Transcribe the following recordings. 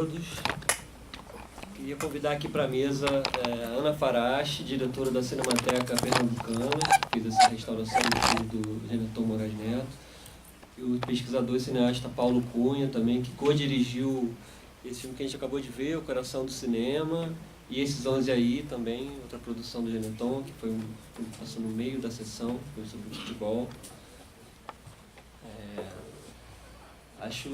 todos. Queria convidar aqui para a mesa a Ana Farache, diretora da Cinemateca Pernambucana, que fez essa restauração do filme do Geneton Moraes Neto, e o pesquisador e cineasta Paulo Cunha, também, que co-dirigiu esse filme que a gente acabou de ver, O Coração do Cinema, e Esses 11 Aí também, outra produção do Geneton, que foi passou no meio da sessão, foi sobre futebol. Acho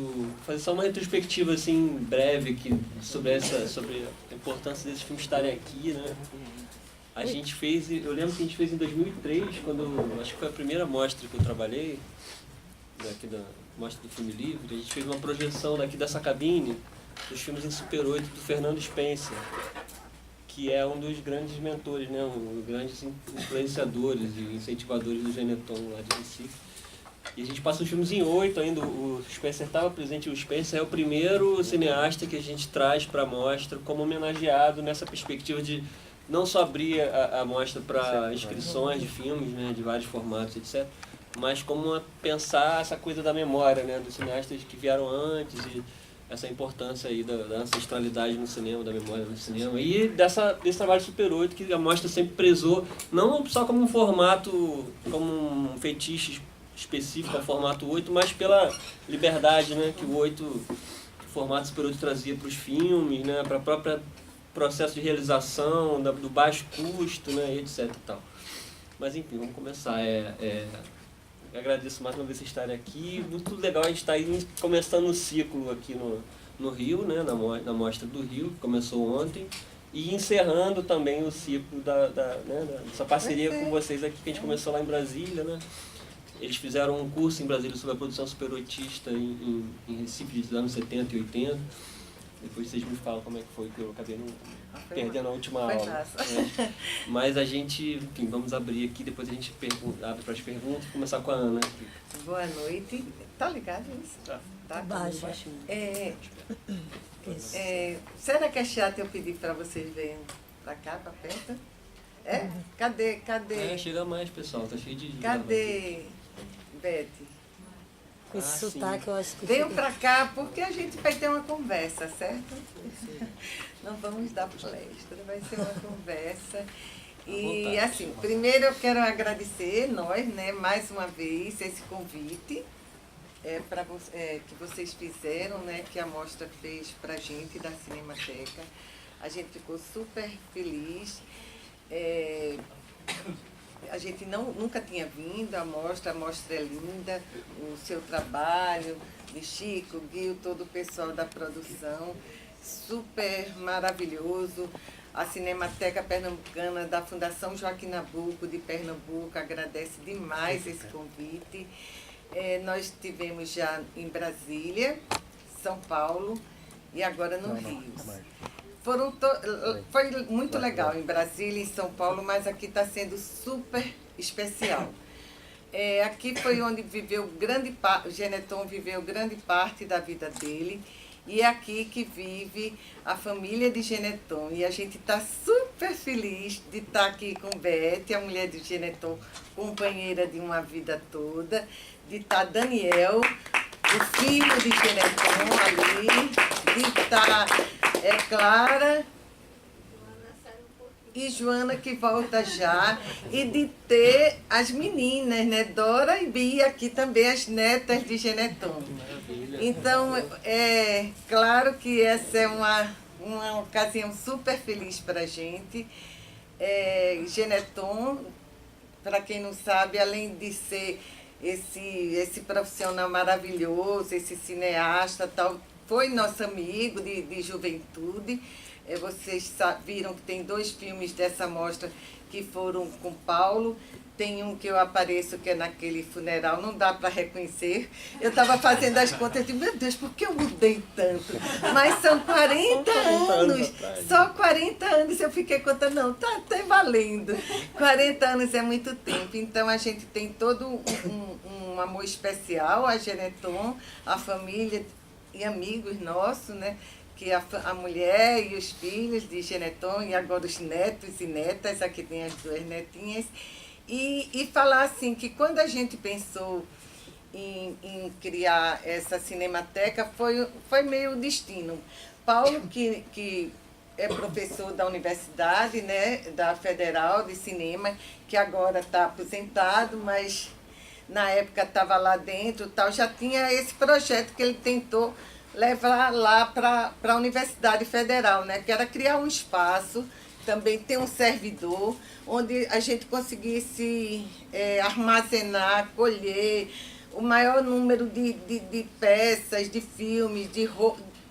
fazer só uma retrospectiva assim breve aqui sobre a importância desses filmes estarem aqui, né? A gente fez, eu lembro que a gente fez em 2003, quando acho que foi a primeira mostra que eu trabalhei, aqui da mostra do Filme Livre. A gente fez uma projeção daqui dessa cabine dos filmes em Super 8 do Fernando Spencer, que é um dos grandes mentores, né? Um dos grandes influenciadores e incentivadores do Geneton lá de Recife. E a gente passa os filmes em 8 ainda, o Spencer estava presente, o Spencer é o primeiro cineasta que a gente traz para a mostra como homenageado nessa perspectiva de não só abrir a mostra para inscrições de filmes, né, de vários formatos, etc., mas como pensar essa coisa da memória, né, dos cineastas que vieram antes e essa importância aí da ancestralidade no cinema, da memória no cinema e desse trabalho Super 8 que a mostra sempre prezou, não só como um formato, como um fetiche específico ao formato 8, mas pela liberdade, né, que o formato Super 8 trazia para os filmes, né, para o próprio processo de realização, do baixo custo, né, etc. E tal. Mas enfim, vamos começar. Eu agradeço mais uma vez vocês estarem aqui. Muito legal a gente estar aí começando o ciclo aqui no Rio, né, na Mostra do Rio, que começou ontem, e encerrando também o ciclo dessa parceria com vocês aqui, que a gente começou lá em Brasília, né? Eles fizeram um curso em Brasília sobre a produção super-oitista em Recife, dos anos 70 e 80. Depois vocês me falam como é que foi, que eu acabei perdendo a última aula. Mas a gente, enfim, vamos abrir aqui, depois a gente abre para as perguntas. Vou começar com a Ana. Boa noite. Tá ligado isso? Tá baixinho. Será que é chato eu pedir para vocês verem para cá, para perto? Cadê? Chega mais, pessoal, tá cheio de... Cadê, Beth? Com esse sotaque, eu acho que... Venham para cá porque a gente vai ter uma conversa, certo? Não vamos dar palestra, vai ser uma conversa. E assim, primeiro eu quero agradecer nós, né, mais uma vez, esse convite que vocês fizeram, né, que a Mostra fez para a gente da Cinemateca. A gente ficou super feliz. A gente nunca tinha vindo à mostra, a mostra é linda, o seu trabalho, de Chico, Gil, todo o pessoal da produção, super maravilhoso. A Cinemateca Pernambucana da Fundação Joaquim Nabuco de Pernambuco agradece demais esse convite. Nós estivemos já em Brasília, São Paulo e agora no Rio. Foi muito legal em Brasília e em São Paulo, mas aqui está sendo super especial. Aqui foi onde o Geneton viveu grande parte da vida dele, e é aqui que vive a família de Geneton. E a gente está super feliz de estar aqui com Beth, a mulher de Geneton, companheira de uma vida toda, de estar Daniel, o filho de Geneton ali, de estar Clara e Joana, que volta já, e de ter as meninas, né, Dora e Bia, aqui também as netas de Geneton. Então, claro que essa é uma ocasião super feliz para a gente. Geneton, para quem não sabe, além de ser esse profissional maravilhoso, esse cineasta, tal, foi nosso amigo de juventude. Vocês viram que tem 2 filmes dessa mostra que foram com Paulo. Tem um que eu apareço, que é naquele funeral, não dá para reconhecer. Eu estava fazendo as contas e meu Deus, por que eu mudei tanto? Mas são 40 anos, só 40 anos eu fiquei contando, não, tá até valendo. 40 anos é muito tempo, então a gente tem todo um amor especial a Geneton, a família e amigos nossos, né? Que a mulher e os filhos de Geneton, e agora os netos e netas, aqui tem as 2 netinhas, e falar assim, que quando a gente pensou em criar essa cinemateca, foi meio destino, Paulo, que é professor da universidade, né, da Federal de Cinema, que agora está aposentado, mas na época estava lá dentro, tal, já tinha esse projeto que ele tentou levar lá para a Universidade Federal, né, que era criar um espaço, também ter um servidor, onde a gente conseguisse armazenar, colher o maior número de peças, de filmes,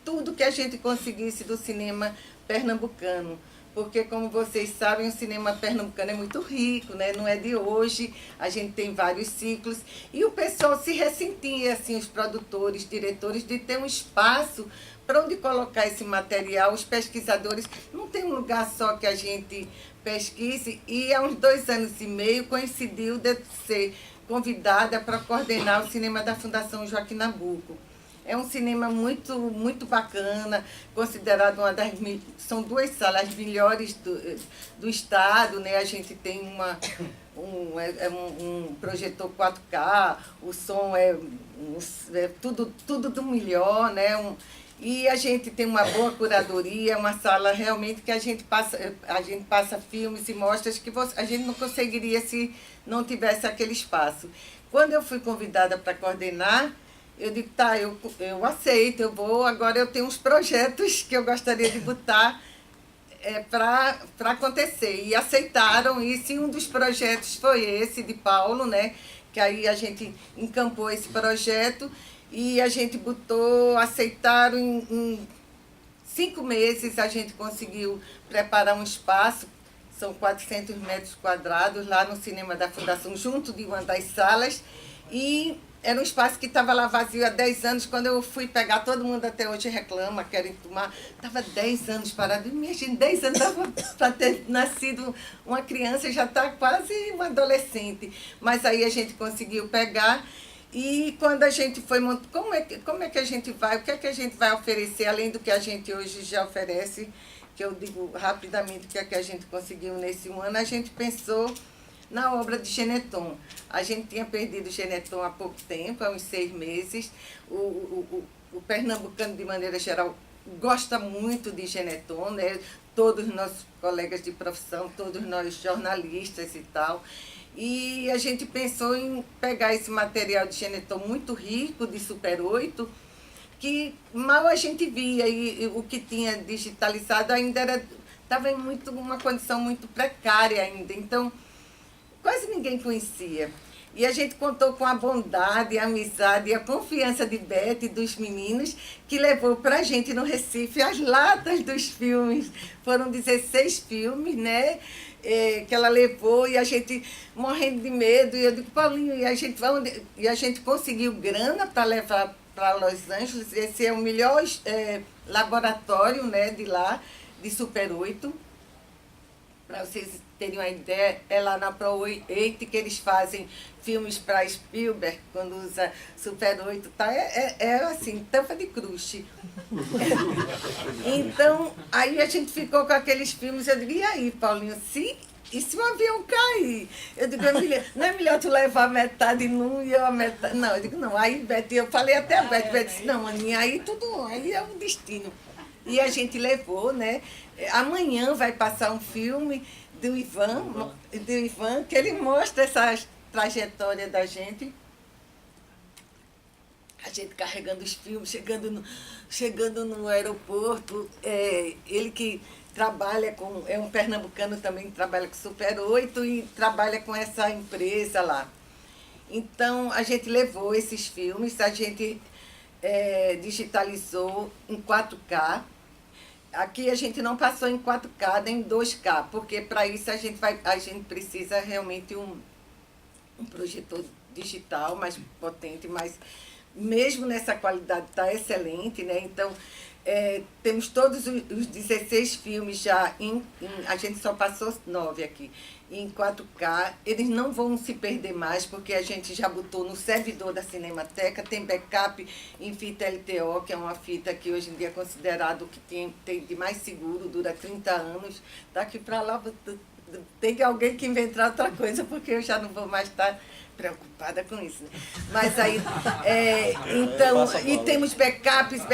tudo que a gente conseguisse do cinema pernambucano. Porque, como vocês sabem, o cinema pernambucano é muito rico, né? Não é de hoje, a gente tem vários ciclos. E o pessoal se ressentia, assim, os produtores, diretores, de ter um espaço para onde colocar esse material. Os pesquisadores, não tem um lugar só que a gente pesquise. E há uns 2 anos e meio coincidiu de ser convidada para coordenar o cinema da Fundação Joaquim Nabuco. É um cinema muito, muito bacana, considerado uma das... São 2 salas melhores do estado, né? A gente tem um projetor 4K, o som é tudo do melhor, né? E a gente tem uma boa curadoria, uma sala realmente que a gente passa filmes e mostras que a gente não conseguiria se não tivesse aquele espaço. Quando eu fui convidada para coordenar, eu digo, tá, eu aceito, eu vou, agora eu tenho uns projetos que eu gostaria de botar para acontecer. E aceitaram isso, e um dos projetos foi esse de Paulo, né? Que aí a gente encampou esse projeto e a gente aceitaram em 5 meses a gente conseguiu preparar um espaço, são 400 metros quadrados, lá no cinema da Fundação, junto de uma das salas, e era um espaço que estava lá vazio há 10 anos. Quando eu fui pegar, todo mundo até hoje reclama, querem tomar. Estava 10 anos parado. Minha gente, 10 anos dava para ter nascido uma criança, já está quase uma adolescente. Mas aí a gente conseguiu pegar. E quando a gente foi montar, como é que a gente vai, o que é que a gente vai oferecer, além do que a gente hoje já oferece, que eu digo rapidamente o que é que a gente conseguiu nesse 1 ano, a gente pensou na obra de Geneton. A gente tinha perdido o Geneton há pouco tempo, há uns 6 meses. O pernambucano, de maneira geral, gosta muito de Geneton, né? Todos os nossos colegas de profissão, todos nós jornalistas e tal. E a gente pensou em pegar esse material de Geneton muito rico, de Super 8, que mal a gente via, e o que tinha digitalizado ainda estava em uma condição muito precária ainda. Então, quase ninguém conhecia. E a gente contou com a bondade, a amizade e a confiança de Beth e dos meninos, que levou para a gente no Recife as latas dos filmes. Foram 16 filmes, né? Que ela levou, e a gente morrendo de medo. E eu digo, Paulinho, e a gente conseguiu grana para levar para Los Angeles. Esse é o melhor laboratório, né, de lá, de Super 8. Para vocês terem uma ideia, é lá na Pro 8 que eles fazem filmes para Spielberg, quando usa Super 8, tá? É assim, tampa de crush. Então, aí a gente ficou com aqueles filmes, eu digo, e aí, Paulinho, e se o avião cair? Eu digo, não é melhor tu levar metade num e eu a metade... Não, eu digo, não, aí, Beth, eu falei até a Beth disse, não, Aninha, aí é um destino. E a gente levou, né? Amanhã vai passar um filme do Ivan, que ele mostra essa trajetória da gente. A gente carregando os filmes, chegando no aeroporto. Ele que trabalha é um pernambucano também, que trabalha com Super 8 e trabalha com essa empresa lá. Então, a gente levou esses filmes, a gente digitalizou em 4K. Aqui a gente não passou em 4K nem em 2K, porque para isso a gente precisa realmente um projetor digital mais potente, mas mesmo nessa qualidade está excelente, né? Então, temos todos os 16 filmes já, a gente só passou 9 aqui, em 4K. Eles não vão se perder mais, porque a gente já botou no servidor da Cinemateca, tem backup em fita LTO, que é uma fita que hoje em dia é considerado o que tem de mais seguro, dura 30 anos. Daqui para lá tem que alguém que inventar outra coisa, porque eu já não vou mais estar preocupada com isso. Né? Mas aí, então, e temos backups,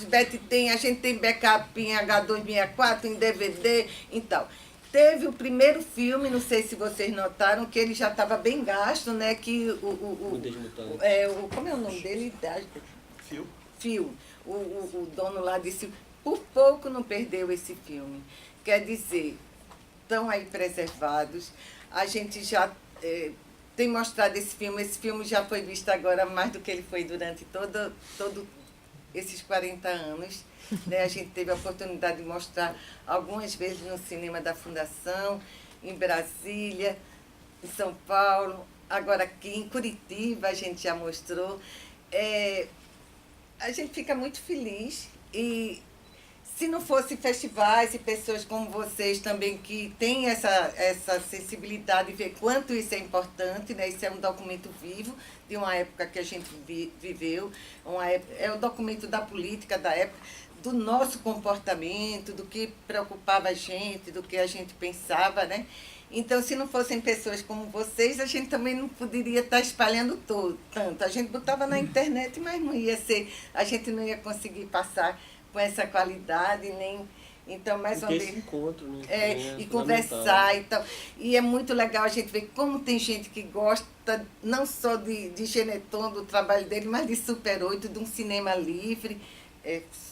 Beth tem, a gente tem backup em H264, em DVD, então. Teve o primeiro filme, não sei se vocês notaram, que ele já estava bem gasto, né? Que como é o nome dele? Phil. O dono lá disse, por pouco não perdeu esse filme. Quer dizer, estão aí preservados. A gente já tem mostrado esse filme já foi visto agora mais do que ele foi durante todo esses 40 anos. Né? A gente teve a oportunidade de mostrar algumas vezes no cinema da Fundação, em Brasília, em São Paulo, agora aqui em Curitiba a gente já mostrou. A gente fica muito feliz e se não fosse festivais e pessoas como vocês também que têm essa sensibilidade de ver quanto isso é importante, né? Isso é um documento vivo de uma época que a gente viveu, é o documento da política da época, do nosso comportamento, do que preocupava a gente, do que a gente pensava, né? Então, se não fossem pessoas como vocês, a gente também não poderia estar espalhando tanto. A gente botava na internet, mas não ia ser, a gente não ia conseguir passar com essa qualidade, nem... Então, mais uma vez... Esse encontro, né? E conversar e tal. E é muito legal a gente ver como tem gente que gosta, não só de Geneton, do trabalho dele, mas de Super 8, de um cinema livre,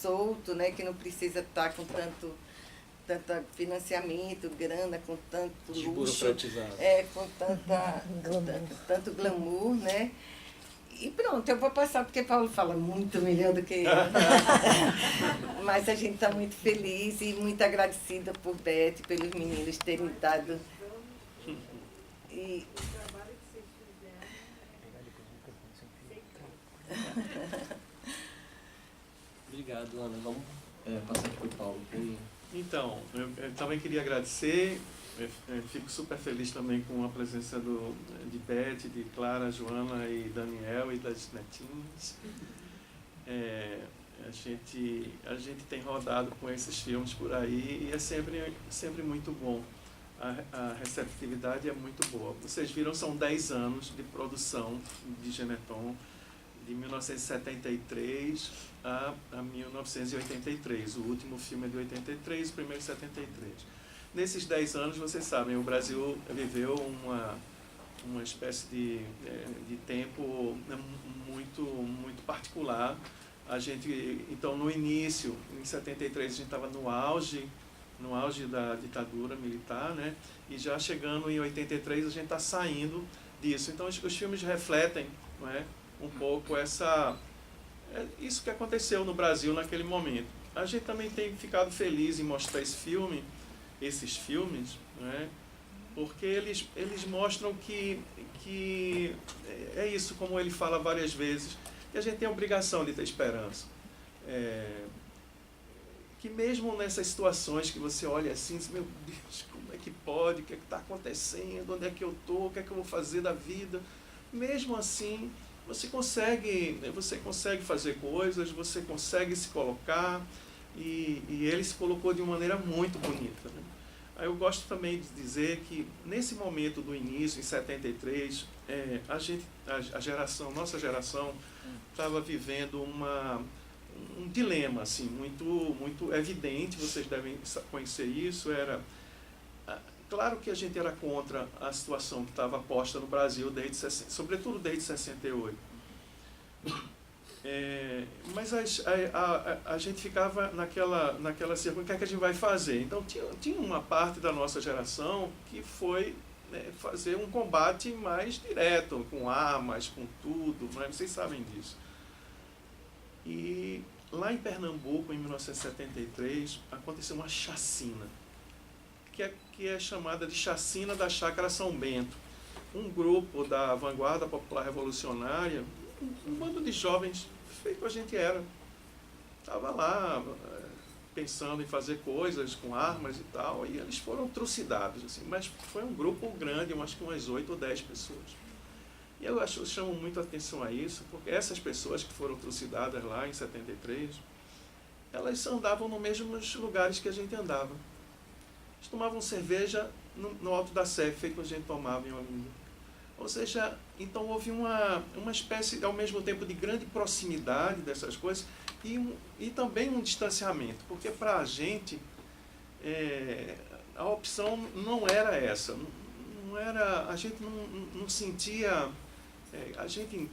solto, né? Que não precisa estar com tanto financiamento, grana, com tanto luxo, com tanto glamour, né? E pronto, eu vou passar, porque Paulo fala muito melhor do que eu. Mas a gente está muito feliz e muito agradecida por Beth, pelos meninos terem dado. Obrigado, Ana. Vamos passar aqui para o Paulo. Então, eu também queria agradecer. Eu fico super feliz também com a presença de Beth, de Clara, Joana e Daniel e das netinhas. A gente tem rodado com esses filmes por aí e é sempre muito bom. A receptividade é muito boa. Vocês viram, são 10 anos de produção de Geneton, de 1973 a 1983. O último filme é de 83, o primeiro de 73. Nesses 10 anos, vocês sabem, o Brasil viveu uma espécie de tempo muito particular. Então, no início, em 73, a gente estava no auge da ditadura militar, né? E já chegando em 83, a gente está saindo disso. Então, os filmes refletem, não é, um pouco isso que aconteceu no Brasil naquele momento. A gente também tem ficado feliz em mostrar esses filmes, né? Porque eles mostram que é isso, como ele fala várias vezes, que a gente tem a obrigação de ter esperança. Que mesmo nessas situações que você olha assim, meu Deus, como é que pode, o que é que está acontecendo, onde é que eu estou, o que é que eu vou fazer da vida, mesmo assim, você consegue fazer coisas, você consegue se colocar, e ele se colocou de uma maneira muito bonita, né? Aí eu gosto também de dizer que nesse momento do início, em 73, nossa geração estava vivendo um dilema assim, muito evidente, vocês devem conhecer isso. Claro que a gente era contra a situação que estava posta no Brasil, sobretudo desde 68. Mas a gente ficava naquela circunstância, o que é que a gente vai fazer? Então tinha uma parte da nossa geração que foi fazer um combate mais direto, com armas, com tudo, né? Vocês sabem disso. E lá em Pernambuco, em 1973, aconteceu uma chacina, que é chamada de Chacina da Chácara São Bento. Um grupo da Vanguarda Popular Revolucionária, um bando de jovens, feito a gente era, estava lá pensando em fazer coisas com armas e tal, e eles foram trucidados, assim, mas foi um grupo grande, acho que umas 8 ou 10 pessoas. E eu chamo muito a atenção a isso, porque essas pessoas que foram trucidadas lá em 73, elas andavam nos mesmos lugares que a gente andava. Eles tomavam cerveja no Alto da Sé, feito que a gente tomava em Olinda. Ou seja, então houve uma espécie, ao mesmo tempo, de grande proximidade dessas coisas e também um distanciamento, porque para a gente a opção não era essa, não era, a gente não sentia, a gente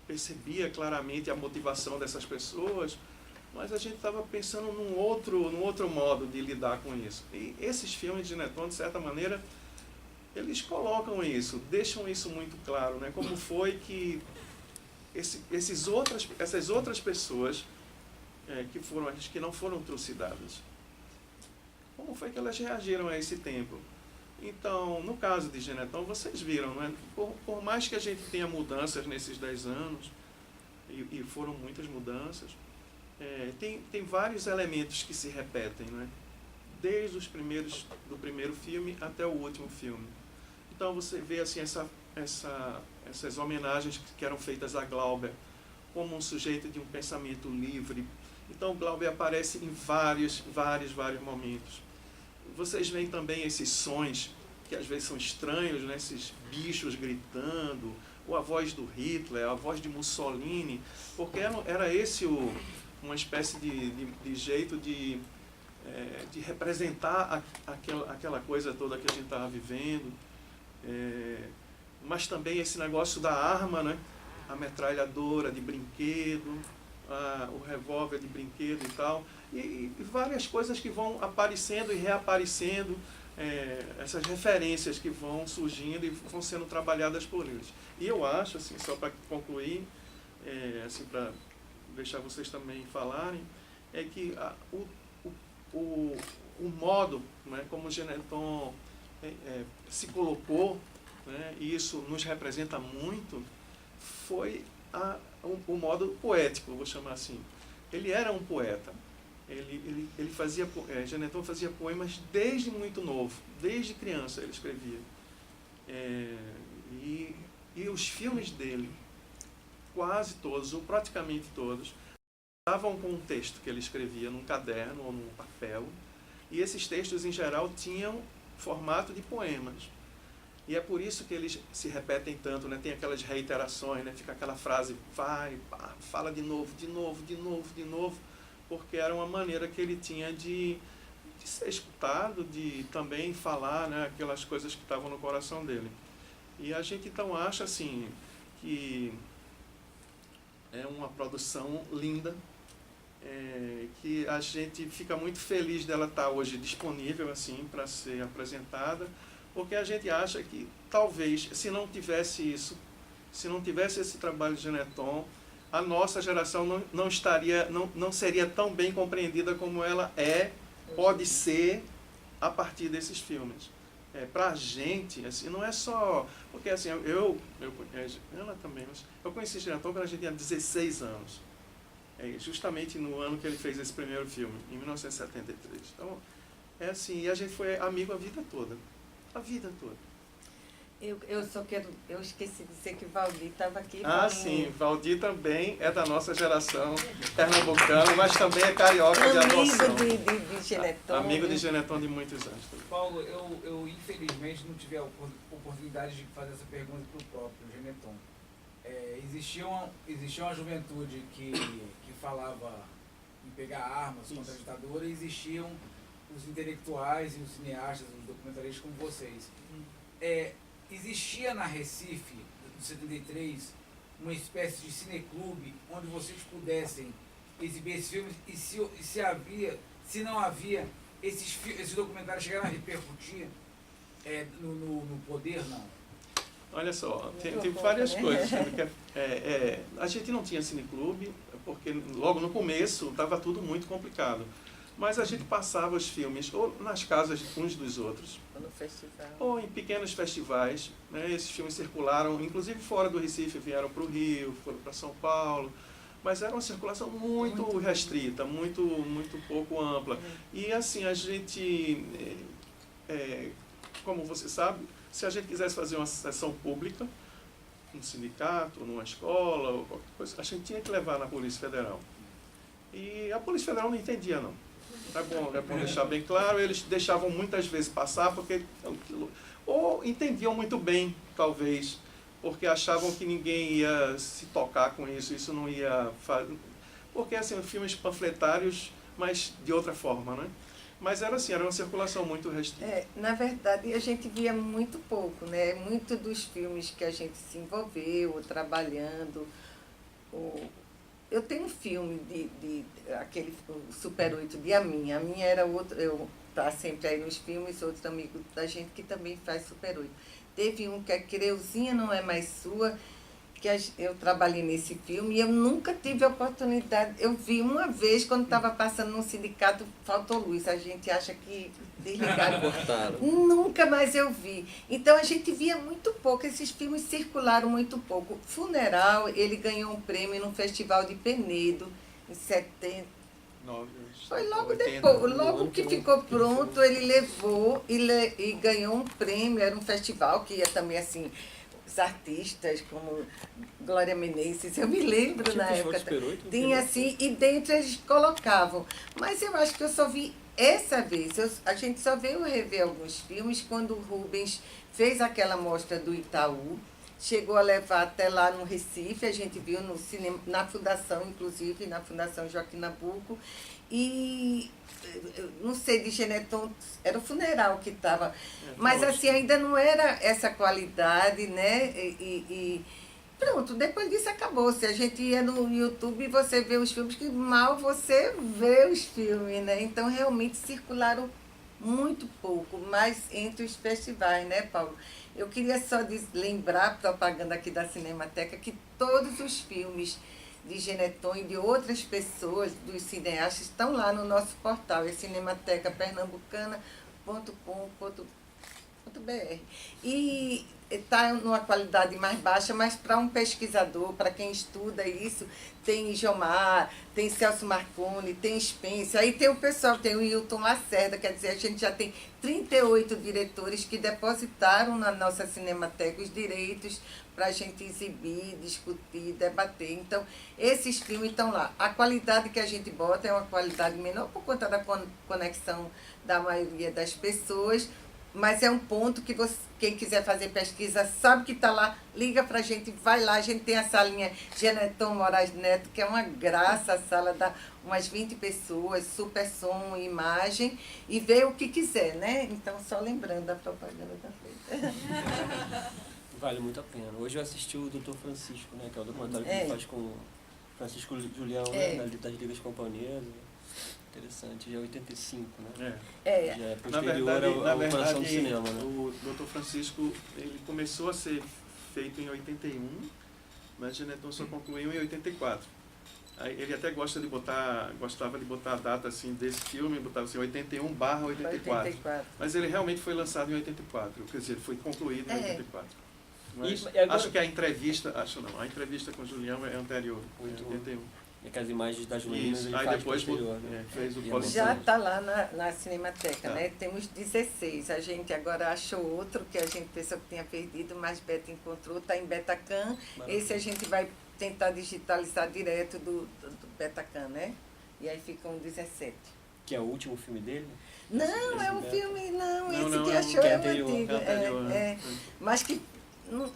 percebia claramente a motivação dessas pessoas, mas a gente estava pensando num outro modo de lidar com isso. E esses filmes de Genetton, de certa maneira, eles colocam isso, deixam isso muito claro, né? Como foi que essas outras pessoas que foram as que não foram trucidadas, como foi que elas reagiram a esse tempo? Então, no caso de Genetton, vocês viram, né? Por mais que a gente tenha mudanças nesses 10 anos, e foram muitas mudanças, tem vários elementos que se repetem, né? Desde do primeiro filme até o último filme. Então você vê assim, essas homenagens que eram feitas a Glauber como um sujeito de um pensamento livre. Então Glauber aparece em vários momentos. Vocês veem também esses sons que às vezes são estranhos, né? Esses bichos gritando, ou a voz do Hitler, a voz de Mussolini, porque era esse uma espécie de jeito de representar aquela coisa toda que a gente estava vivendo. Mas também esse negócio da arma, né? A metralhadora de brinquedo, o revólver de brinquedo e tal, e várias coisas que vão aparecendo e reaparecendo, essas referências que vão surgindo e vão sendo trabalhadas por eles. E eu acho, assim, só para concluir, assim, para deixar vocês também falarem, é que o modo, né, como o Genetton se colocou, né, e isso nos representa muito, foi o modo poético, vou chamar assim. Ele era um poeta. Ele fazia, Genetton fazia poemas desde muito novo, desde criança ele escrevia. E os filmes dele, quase todos, ou praticamente todos, estavam com um texto que ele escrevia num caderno ou num papel, e esses textos, em geral, tinham formato de poemas. E é por isso que eles se repetem tanto, né? Tem aquelas reiterações, né? Fica aquela frase, vai, pá, fala de novo, porque era uma maneira que ele tinha de ser escutado, de também falar, né? Aquelas coisas que estavam no coração dele. E a gente então acha assim que é uma produção linda, que a gente fica muito feliz dela estar hoje disponível assim para ser apresentada, porque a gente acha que talvez, se não tivesse isso, se não tivesse esse trabalho de Genetton, a nossa geração não seria tão bem compreendida como ela pode ser a partir desses filmes. Para a gente, assim, não é só... Porque assim, ela também, mas eu conheci Genetton quando a gente tinha 16 anos. Justamente no ano que ele fez esse primeiro filme, em 1973. Então, assim, e a gente foi amigo a vida toda. A vida toda. Eu esqueci de dizer que Valdir estava aqui. Sim, Valdir também é da nossa geração pernambucana, mas também é carioca de adoção. Amigo de Genetton. Amigo de Genetton de muitos anos. Paulo, eu infelizmente não tive a oportunidade de fazer essa pergunta para o próprio Genetton. Existia uma juventude que falava em pegar armas contra a ditadura, e existiam os intelectuais e os cineastas, os documentaristas como vocês. Existia na Recife, de 73, uma espécie de cineclube onde vocês pudessem exibir esses filmes, e se não havia, esses documentários chegaram a repercutir no poder, não? Olha só, tem várias coisas. A gente não tinha cineclube, porque logo no começo estava tudo muito complicado. Mas a gente passava os filmes ou nas casas uns dos outros, No festival. ou em pequenos festivais, né? Esses filmes circularam, inclusive fora do Recife, vieram para o Rio, foram para São Paulo, mas era uma circulação muito restrita, muito pouco ampla. E assim, a gente, como você sabe, se a gente quisesse fazer uma sessão pública, num sindicato, numa escola, ou qualquer coisa, a gente tinha que levar na Polícia Federal. E a Polícia Federal não entendia, não. É bom deixar bem claro. Eles deixavam muitas vezes passar porque ou entendiam muito bem, talvez, porque achavam que ninguém ia se tocar com isso não ia fazer. Porque assim, filmes panfletários, mas de outra forma, né? Mas era assim, era uma circulação muito restrita. Na verdade, a gente via muito pouco, né? Muito dos filmes que a gente se envolveu, trabalhando. Eu tenho um filme aquele Super 8 de A Minha era outro, eu tá sempre aí nos filmes, outro amigo da gente que também faz Super 8. Teve um que é Creuzinha Não É Mais Sua, que eu trabalhei nesse filme e eu nunca tive a oportunidade. Eu vi uma vez quando estava passando num sindicato, faltou luz. A gente acha que desligaram. Cortaram. Nunca mais eu vi. Então a gente via muito pouco, esses filmes circularam muito pouco. Funeral, ele ganhou um prêmio no Festival de Penedo, em 70. Foi logo 80, depois, logo que ficou pronto, ele levou e ganhou um prêmio. Era um festival que ia também assim. Os artistas como Glória Menezes, eu me lembro na época. Tinha assim, e dentro eles colocavam. Mas eu acho que eu só vi essa vez. A gente só veio rever alguns filmes quando o Rubens fez aquela mostra do Itaú. Chegou a levar até lá no Recife, a gente viu no cinema, na Fundação, inclusive, na Fundação Joaquim Nabuco. E não sei, de Geneton, era o Funeral que estava. Mas assim, ainda não era essa qualidade, né? E pronto, depois disso acabou. Se a gente ia no YouTube e você vê os filmes, que mal você vê os filmes, né? Então realmente circularam muito pouco, mas entre os festivais, né, Paulo? Eu queria só lembrar, propaganda aqui da Cinemateca, que todos os filmes de Geneton e de outras pessoas, dos cineastas, estão lá no nosso portal, é cinematecapernambucana.com.br. E está numa qualidade mais baixa, mas para um pesquisador, para quem estuda isso, tem Jomar, tem Celso Marconi, tem Spencer, aí tem o pessoal, tem o Hilton Lacerda, quer dizer, a gente já tem 38 diretores que depositaram na nossa Cinemateca os direitos para a gente exibir, discutir, debater. Então, esses filmes estão lá. A qualidade que a gente bota é uma qualidade menor por conta da conexão da maioria das pessoas, mas é um ponto que quem quiser fazer pesquisa sabe que está lá, liga para a gente, vai lá, a gente tem a salinha Geneton Moraes Neto, que é uma graça, a sala dá umas 20 pessoas, super som, imagem, e vê o que quiser, né? Então, só lembrando da propaganda da feita. Vale muito a pena. Hoje eu assisti o Dr. Francisco, né? Que é o documentário que ele faz com o Francisco Julião, né? Das Ligas Companhias. Interessante, já é 85, né? Já é posterior à ocupação do cinema, né? O Dr. Francisco, ele começou a ser feito em 81, mas Geneton só concluiu em 84. Aí ele até gostava de botar a data assim, desse filme, botava assim 81/84. Mas ele realmente foi lançado em 84, quer dizer, ele foi concluído em 84. Mas agora, acho que a entrevista com o Julião é anterior, foi em 81. E aquelas imagens das meninas ele aí faz depois posterior, né? Fez o Já está lá na Cinemateca, né? Temos 16. A gente agora achou outro que a gente pensou que tinha perdido, mas Beta encontrou, está em Betacam. Esse a gente vai tentar digitalizar direto do Betacam, né? E aí ficam 17. Que é o último filme dele? Não, é um filme, esse que é achou que é é o anterior, antigo. Mas que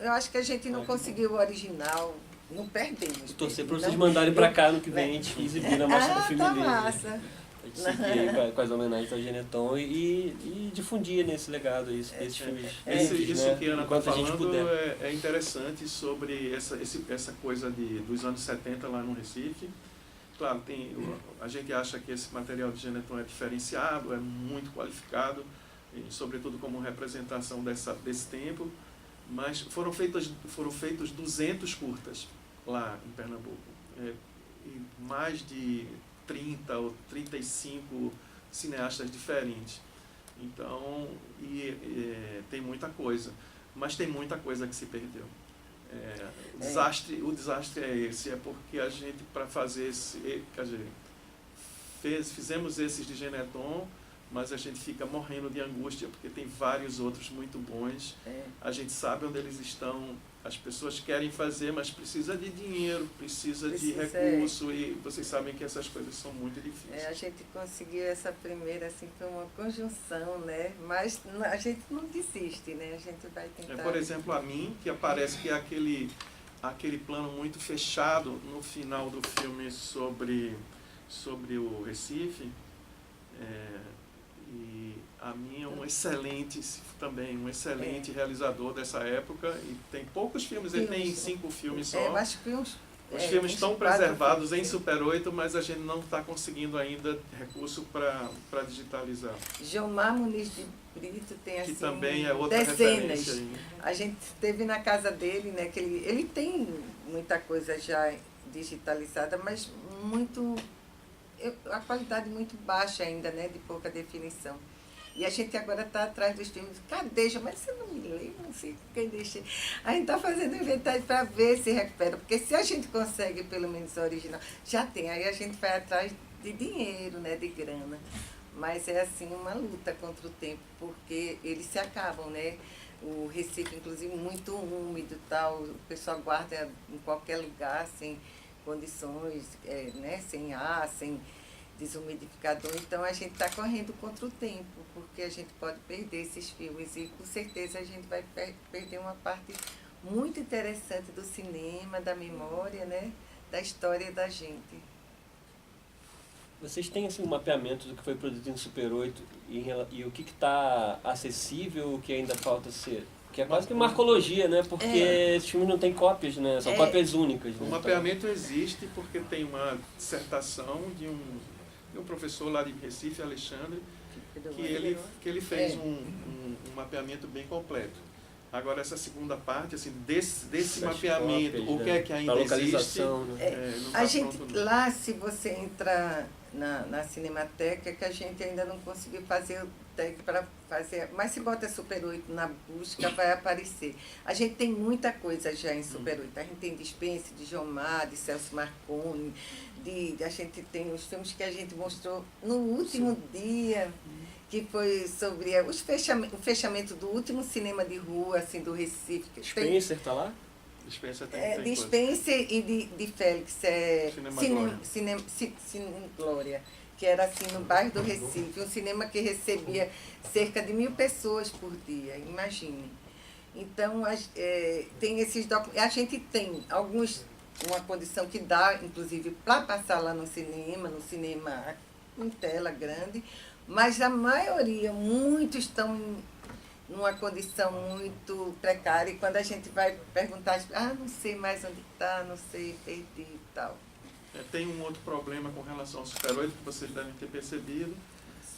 eu acho que a gente não conseguiu o original. Não perdemos. Torcer para vocês mandarem para cá no que vem, a gente exibir na mostra do filme tá dele. massa. A gente seguir aí com as homenagens ao Geneton e difundir nesse legado aí, esses filmes. Isso né? que a Ana está Enquanto a gente falando puder. é interessante sobre essa coisa dos anos 70 lá no Recife. Claro, a gente acha que esse material de Geneton é diferenciado, é muito qualificado, e, sobretudo como representação desse tempo, mas foram feitos 200 curtas lá em Pernambuco, e mais de 30 ou 35 cineastas diferentes. Então, tem muita coisa, mas tem muita coisa que se perdeu. O desastre é esse, é porque a gente, para fazer fizemos esses de Geneton, mas a gente fica morrendo de angústia, porque tem vários outros muito bons. A gente sabe onde eles estão, as pessoas querem fazer, mas precisa de dinheiro, precisa de recurso, e vocês sabem que essas coisas são muito difíceis. A gente conseguiu essa primeira, assim, foi uma conjunção, né? Mas a gente não desiste, né? A gente vai tentar... Por exemplo, a mim, que aparece que é aquele plano muito fechado no final do filme sobre o Recife, e a mim é um excelente realizador dessa época, e tem poucos filmes, ele tem 5 filmes só. Acho que os filmes estão preservados em Super 8, mas a gente não está conseguindo ainda recurso para digitalizar. Gilmar Muniz de Brito tem, assim, que também é outra dezenas. referência aí. A gente esteve na casa dele, né, que ele tem muita coisa já digitalizada, mas a qualidade muito baixa ainda, né, de pouca definição. E a gente agora está atrás dos filmes. Cadê? Mas você não me lembra, não sei quem deixei. A gente está fazendo inventário para ver se recupera. Porque se a gente consegue, pelo menos, o original, já tem. Aí a gente vai atrás de dinheiro, né, de grana. Mas é, assim, uma luta contra o tempo, porque eles se acabam, né? O Recife, inclusive, muito úmido e tal. O pessoal guarda em qualquer lugar, sem condições, né, sem ar, sem desumidificador. Então a gente está correndo contra o tempo, porque a gente pode perder esses filmes e com certeza a gente vai perder uma parte muito interessante do cinema, da memória, né, da história da gente. Vocês têm, assim, um mapeamento do que foi produzido em Super 8 e o que está acessível, o que ainda falta ser? Que é quase que marcologia, né? Porque esse filme não tem cópias, né? São cópias únicas. O mapeamento existe porque tem uma dissertação de um professor lá de Recife, Alexandre, que ele fez um mapeamento bem completo. Agora, essa segunda parte, assim, desse mapeamento, cópias, o que é que ainda existe, não a tá gente, pronto, não. lá, se você entrar na Cinemateca, que a gente ainda não conseguiu fazer o tag para fazer, mas se bota Super 8 na busca, vai aparecer. A gente tem muita coisa já em Super 8. A gente tem de Spencer, de Jomar, de Celso Marconi, a gente tem os filmes que a gente mostrou no último dia, que foi sobre o fechamento do último cinema de rua, assim, do Recife. Spencer está lá? Spencer tem de Spencer e de Félix, Cinema Glória, que era assim no bairro do Recife, um cinema que recebia cerca de 1.000 pessoas por dia, imagine. Então, tem esses documentos, a gente tem uma condição que dá, inclusive, para passar lá no cinema em tela grande, mas a maioria, muitos estão numa condição muito precária, e quando a gente vai perguntar, não sei mais onde está, não sei, perdi e tal. Tem um outro problema com relação ao Super 8, que vocês devem ter percebido,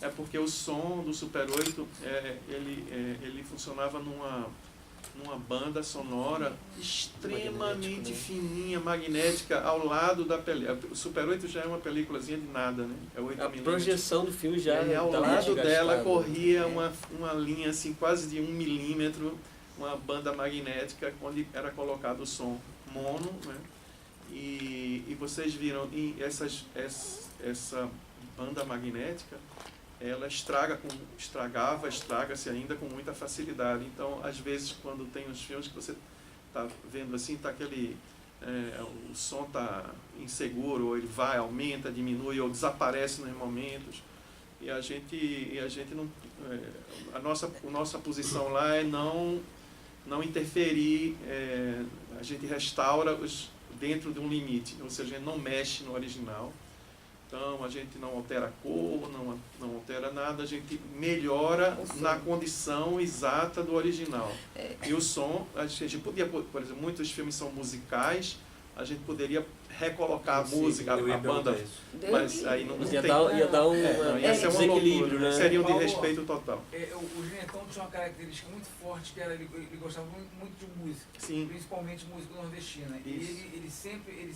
é porque o som do Super 8, ele funcionava numa banda sonora extremamente fininha, magnética, ao lado da película. O Super 8 já é uma películazinha de nada, né? É 8 A projeção do filme já ao tá lado dela desgastada. corria uma linha assim, quase de 1 milímetro, uma banda magnética, onde era colocado o som mono, né? E vocês viram, essa banda magnética, ela estraga-se ainda com muita facilidade. Então, às vezes, quando tem uns filmes que você está vendo assim, tá o som está inseguro, ou ele vai, aumenta, diminui, ou desaparece nos momentos. E a gente não... a nossa posição lá é não interferir, a gente restaura dentro de um limite, ou seja, a gente não mexe no original. Então, a gente não altera a cor, não altera nada, a gente melhora na condição exata do original. E o som, a gente podia, por exemplo, muitos filmes são musicais, a gente poderia recolocar a música, a banda, mas aí não tem. Ia dar um desequilíbrio, né? Seria um desrespeito total. O Genetão tinha uma característica muito forte, que era ele gostava muito de música, Sim. Principalmente música nordestina. E ele sempre,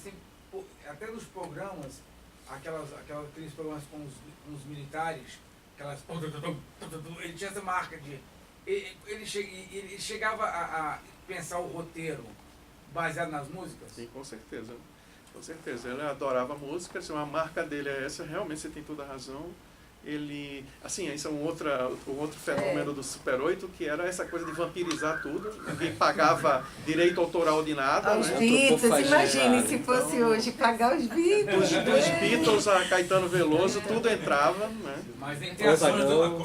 até nos programas, aqueles programas com os militares, ele tinha essa marca de... Ele chegava a pensar o roteiro baseado nas músicas? Sim, com certeza. Com certeza. Ele adorava música, assim, a marca dele é essa, realmente você tem toda a razão. ele, assim, isso é um outro fenômeno do Super 8, que era essa coisa de vampirizar tudo. Ninguém pagava direito autoral de nada, Aos né? Beatles, imagine se Então, fosse hoje pagar os Beatles. Dos Beatles a Caetano Veloso, tudo entrava, né? Mas tem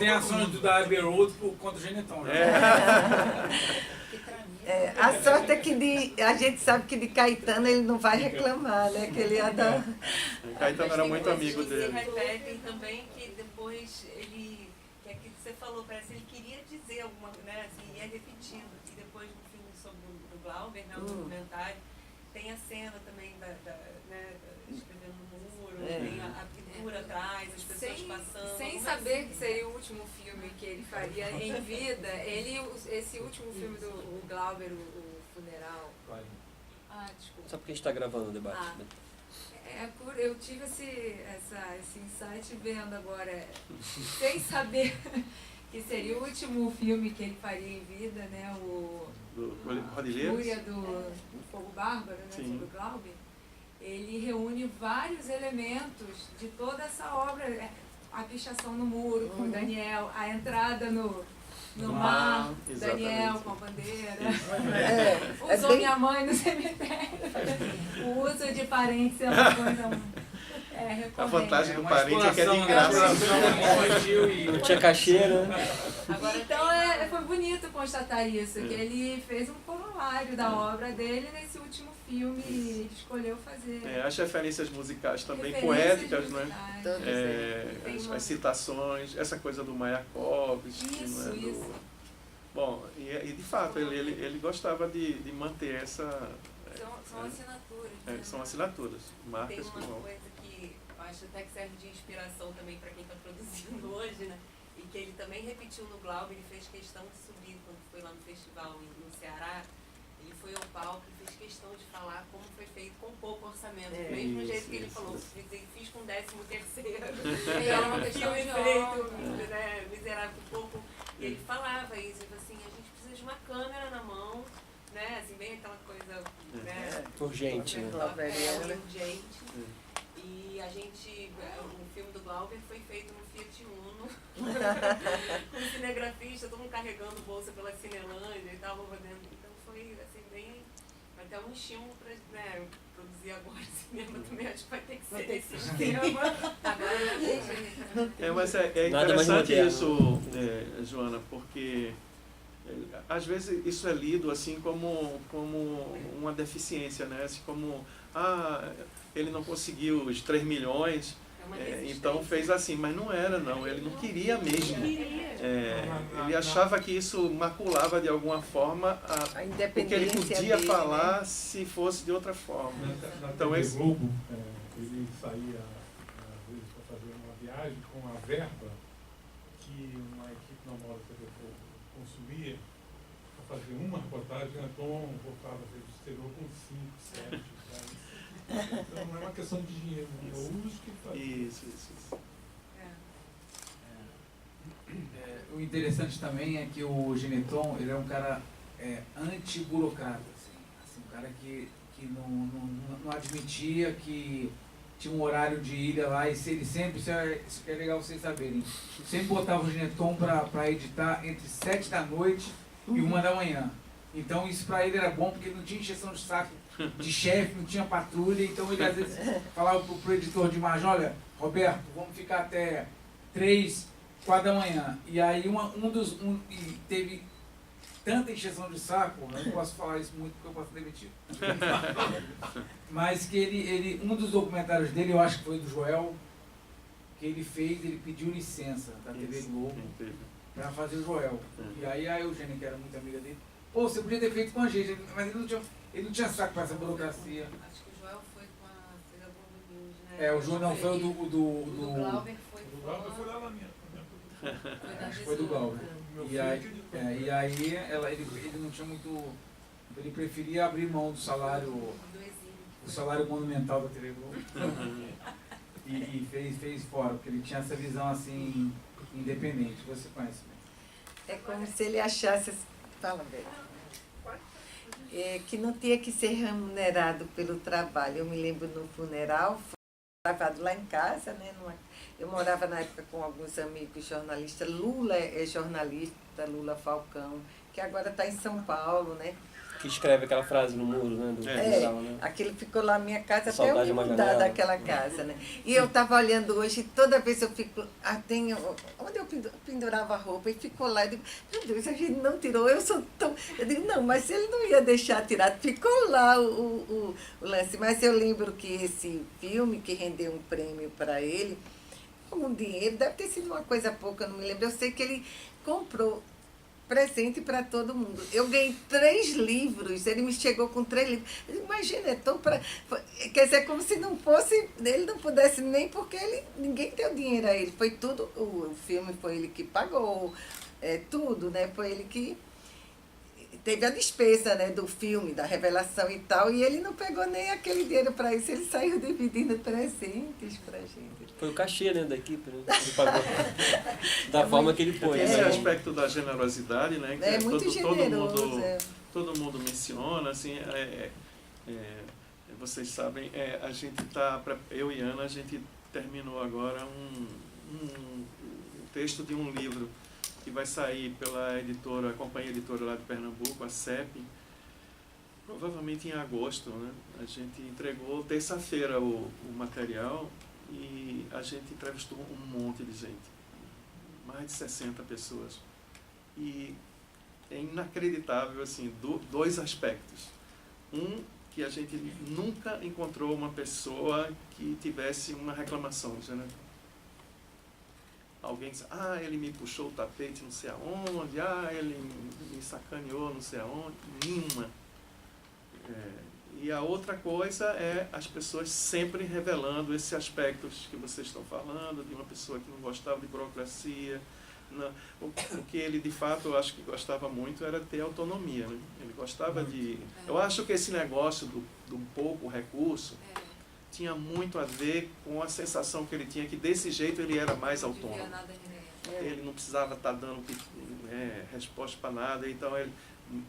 ações do da Abbey Road contra o Geneton. A sorte é que a gente sabe que de Caetano ele não vai reclamar, né? Que ele ia dar... Caetano era muito amigo Mas tem dele. coisas que se repetem também, que depois ele, que é aquilo que você falou, parece que ele queria dizer alguma coisa, né, assim, ia repetindo. E depois no filme sobre o Glauber, né, o documentário, tem a cena também escrevendo no muro, tem a pintura atrás, as pessoas passando. Sem como saber assim? que seria o último filme que ele faria em vida, esse último filme do Glauber, o Funeral. Desculpa. Só porque a gente está gravando o debate. Ah. Né? Eu tive esse insight vendo agora, sem saber que seria o último filme que ele faria em vida, né? Do A Cordilheiros? Fúria do Fogo Bárbaro, né? Sim. Sobre o Glauber. Ele reúne vários elementos de toda essa obra. A pichação no muro com o Daniel, a entrada no mar, Daniel com a bandeira. Usou bem... minha mãe no cemitério. O uso de parentes é uma coisa recorrente. A vantagem do parente é que é de graça. Não tinha caixeira. Então foi bonito constatar isso, que ele fez um corolário da obra dele nesse último filme e ele escolheu fazer. As referências musicais também, referências poéticas, musicais. né? As citações, essa coisa do Mayakovsky, Isso, né? isso. Bom, e de fato, ele gostava de manter essa... São assinaturas. É, né? são assinaturas, Tem marcas que uma vão... coisa que eu acho até que serve de inspiração também para quem está produzindo hoje, né? E que ele também repetiu no Glauber, ele fez questão de subir quando foi lá no festival no Ceará. Ele foi ao palco e fez questão de falar como foi feito com pouco orçamento. Do mesmo jeito que ele falou, fiz com 13º. E era uma questão filme de feito, honra. né, miserável por pouco. E ele falava isso, ele falou assim, a gente precisa de uma câmera na mão, né? Assim, bem aquela coisa, né? Urgente, né? Urgente. E a gente, o filme do Glauber foi feito no Fiat Uno, com um cinegrafista, todo mundo carregando bolsa pela Cinelândia e tal, rodando. Então foi assim, bem, até um estímulo para, né, produzir agora cinema também, acho que vai ter que ser esse esquema. Agora Mas é Nada mais interessante moderno. isso, Joana, porque às vezes isso é lido assim como uma deficiência, né? Assim como, ele não conseguiu os 3 milhões, então fez assim, mas não era não, ele não queria mesmo. Ele achava que isso maculava de alguma forma A o que ele independência podia dele, falar né? se fosse de outra forma. Na Então, TV esse- Globo, ele saía às vezes para fazer uma viagem com a verba que uma equipe normal da TV Globo consumia para fazer uma reportagem, então voltava do exterior com 5, 7, 10. Então não é uma questão de dinheiro, é o uso que faz. Isso. O interessante também é que o Geneton, ele é um cara anti-burocrata, assim, um cara que não admitia que tinha um horário de ilha lá, e se ele sempre, isso é legal vocês saberem, sempre botava o Geneton para editar entre 7 da noite e 1 da manhã. Então isso para ele era bom, porque não tinha encheção de saco de chefe, não tinha patrulha, então ele às vezes falava pro editor de imagem, olha, Roberto, vamos ficar até 3, 4 da manhã. E aí e teve tanta encheção de saco, eu não posso falar isso muito porque eu posso ser demitido. Mas que um dos documentários dele, eu acho que foi do Joel, que ele fez, ele pediu licença da TV Globo para fazer o Joel. E aí a Eugênia, que era muito amiga dele, pô, você podia ter feito com a gente, mas ele não tinha saco para essa burocracia. Acho que o Joel foi com a Globo News, né? O Joel não foi o do do Glauber foi O Glauber foi lá na minha. acho que foi do Glauber. Meu E filho aí, acreditou. ele não tinha muito. Ele preferia abrir mão do salário monumental da TV Globo. e fez fora, porque ele tinha essa visão assim, independente. Você conhece bem. É como se ele achasse... Fala, Beto. Que não tinha que ser remunerado pelo trabalho. Eu me lembro no funeral, gravado lá em casa, né? Eu morava na época com alguns amigos jornalistas. Lula é jornalista, Lula Falcão, que agora está em São Paulo, né? Que escreve aquela frase no muro, né? Do jornal, né? Aquilo ficou lá na minha casa até Saudade eu me de uma mudar janela. daquela casa, né? E eu estava olhando hoje, toda vez eu fico, onde eu pendurava a roupa e ficou lá, eu digo, meu Deus, a gente não tirou, eu digo, não, mas ele não ia deixar tirado, ficou lá o lance. Mas eu lembro que esse filme, que rendeu um prêmio para ele, um dinheiro, deve ter sido uma coisa pouca, eu não me lembro, eu sei que ele comprou presente para todo mundo. Eu ganhei 3 livros, ele me chegou com 3 livros. Eu digo, imagina, é tão pra... Quer dizer, como se não fosse, ele não pudesse nem, porque ninguém deu dinheiro a ele. Foi tudo, o filme foi ele que pagou, tudo, né? Foi ele que teve a despesa, né, do filme, da revelação e tal, e ele não pegou nem aquele dinheiro para isso, ele saiu dividindo presentes para a gente. Foi o cachê, né, da equipe, né? Ele pagou da forma que ele Tem pôs. esse né? aspecto da generosidade, né? Que É muito generoso. Todo mundo menciona, assim, vocês sabem, a gente eu e Ana, a gente terminou agora um texto de um livro que vai sair pela editora, a companhia editora lá de Pernambuco, a CEP, provavelmente em agosto, né? A gente entregou terça-feira o material e a gente entrevistou um monte de gente, mais de 60 pessoas. E é inacreditável, assim, 2 aspectos. Um, que a gente nunca encontrou uma pessoa que tivesse uma reclamação, dizendo, alguém disse, ele me puxou o tapete não sei aonde, ele me sacaneou não sei aonde, nenhuma. E a outra coisa é as pessoas sempre revelando esses aspectos que vocês estão falando, de uma pessoa que não gostava de burocracia. O que ele, de fato, eu acho que gostava muito era ter autonomia, né? Ele gostava de... Eu acho que esse negócio do pouco recurso tinha muito a ver com a sensação que ele tinha que desse jeito ele era mais autônomo. Ele não precisava estar dando resposta para nada, então ele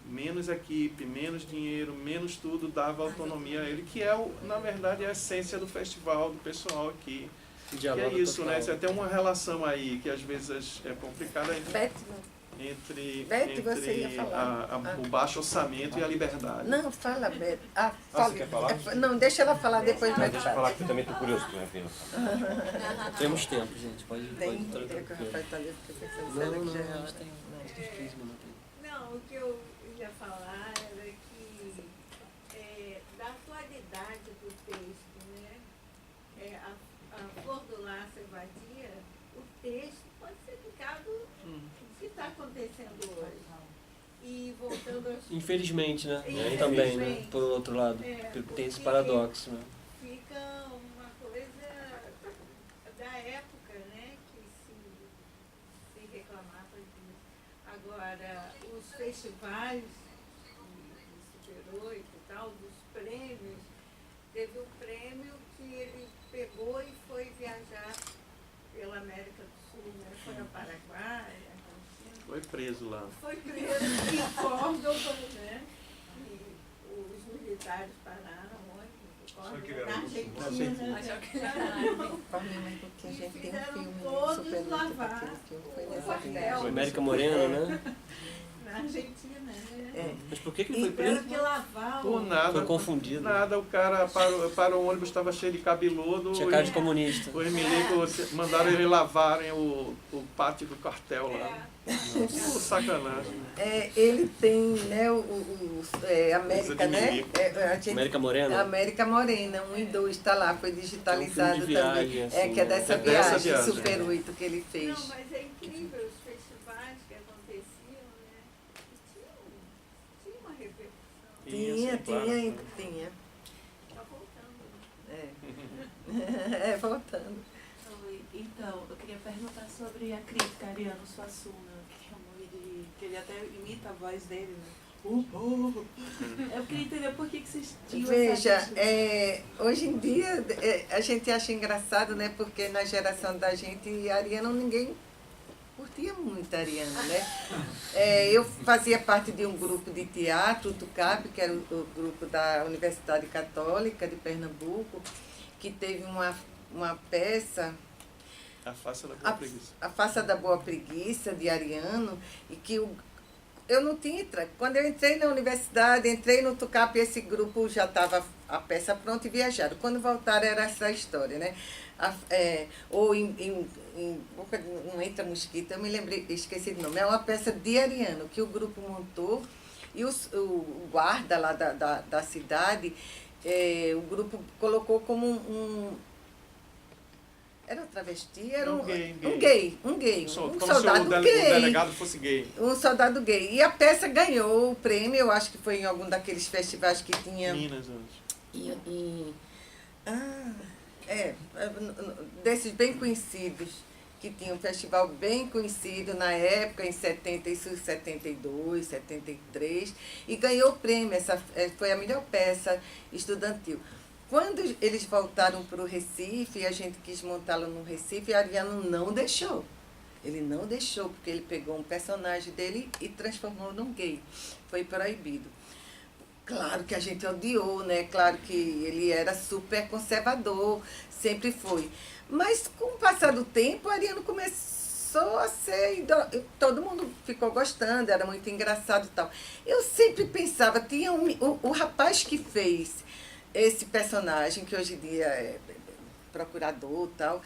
menos equipe, menos dinheiro, menos tudo dava autonomia a ele, que na verdade é a essência do festival, do pessoal aqui. Que é isso, né? Você tem uma relação aí que às vezes é complicada entre você ia falar. O baixo orçamento e a liberdade. Não, fala, Beto. Você quer falar? Não, deixa ela falar, depois vai Deixa eu falar que eu também estou curioso com a Vila. Temos tempo, gente. Pode Tem, trocar. que o rapaz está ali, porque pensando Não, que não, já a gente tem uns 15 minutos aí. Não, o que eu ia falar era que da atualidade do texto, né? A Flor do Laço e Vadia, o texto pode ser aplicado no que está acontecendo hoje. E voltando aos... Infelizmente, né? Infelizmente. Também, né? Por outro lado. Tem esse paradoxo, né? Fica uma coisa da época, né? Que se reclamava disso. Agora, os festivais de Super 8 e tal, dos prêmios, teve um prêmio que ele pegou e foi viajar pela América do Sul, né? Foi ao Paraguai, Argentina. Foi preso lá. Foi preso em Córdoba, né? E os militares pararam onde? Córdoba, na Argentina. Achou que era porque a gente tem um fizeram filme todos super lavar aquele filme foi o nessa quartel. viagem. América Morena, né? Na Argentina, né? Mas por que ele foi preso? Tiveram que lavar Por nada. Foi confundido. Nada, o cara parou o ônibus, estava cheio de cabeludo. Tinha cara de comunista. Os milicos mandaram ele lavarem o pátio do quartel lá. Sacanagem. Ele tem, né, América, né? América Morena? América Morena, 1 e 2 está lá, foi digitalizado filme de viagem, também. assim, Que é né? dessa É dessa viagem, viagem. Super 8 que ele fez. Não, mas é incrível os festivais que aconteciam, né? Tinha uma repercussão. Tinha. Tá voltando, né? Voltando. Oi, então, eu queria perguntar sobre a crítica Ariano Suassuna, que chamou ele, que ele até imita a voz dele, né? Eu queria entender por que vocês tinham Veja, essa crítica. hoje em dia a gente acha engraçado, né? Porque na geração da gente, Ariano, ninguém curtia muito Ariano, né? Eu fazia parte de um grupo de teatro, o TUCAP, que era o grupo da Universidade Católica de Pernambuco, que teve uma peça, A Face da Boa Preguiça. A Face da Boa Preguiça, de Ariano, e que eu não tinha... Quando eu entrei na universidade, entrei no Tucap, esse grupo já estava a peça pronta e viajaram. Quando voltaram, era essa história, né? Ou em Boca de um Entra Mosquito, eu me lembrei, esqueci do nome. É uma peça de Ariano, que o grupo montou, e o guarda lá da cidade, o grupo colocou como era um travesti, era um gay. Um soldado gay. O delegado fosse gay. Um soldado gay. E a peça ganhou o prêmio, eu acho que foi em algum daqueles festivais que tinha... Minas, antes. Desses bem conhecidos, que tinha um festival bem conhecido na época, em 72, 73, e ganhou o prêmio. Essa foi a melhor peça estudantil. Quando eles voltaram para o Recife, e a gente quis montá-lo no Recife, Ariano não deixou. Ele não deixou, porque ele pegou um personagem dele e transformou num gay. Foi proibido. Claro que a gente odiou, né? Claro que ele era super conservador, sempre foi. Mas, com o passar do tempo, Ariano começou a ser... Todo mundo ficou gostando, era muito engraçado e tal. Eu sempre pensava, tinha o rapaz que fez esse personagem, que hoje em dia é procurador e tal,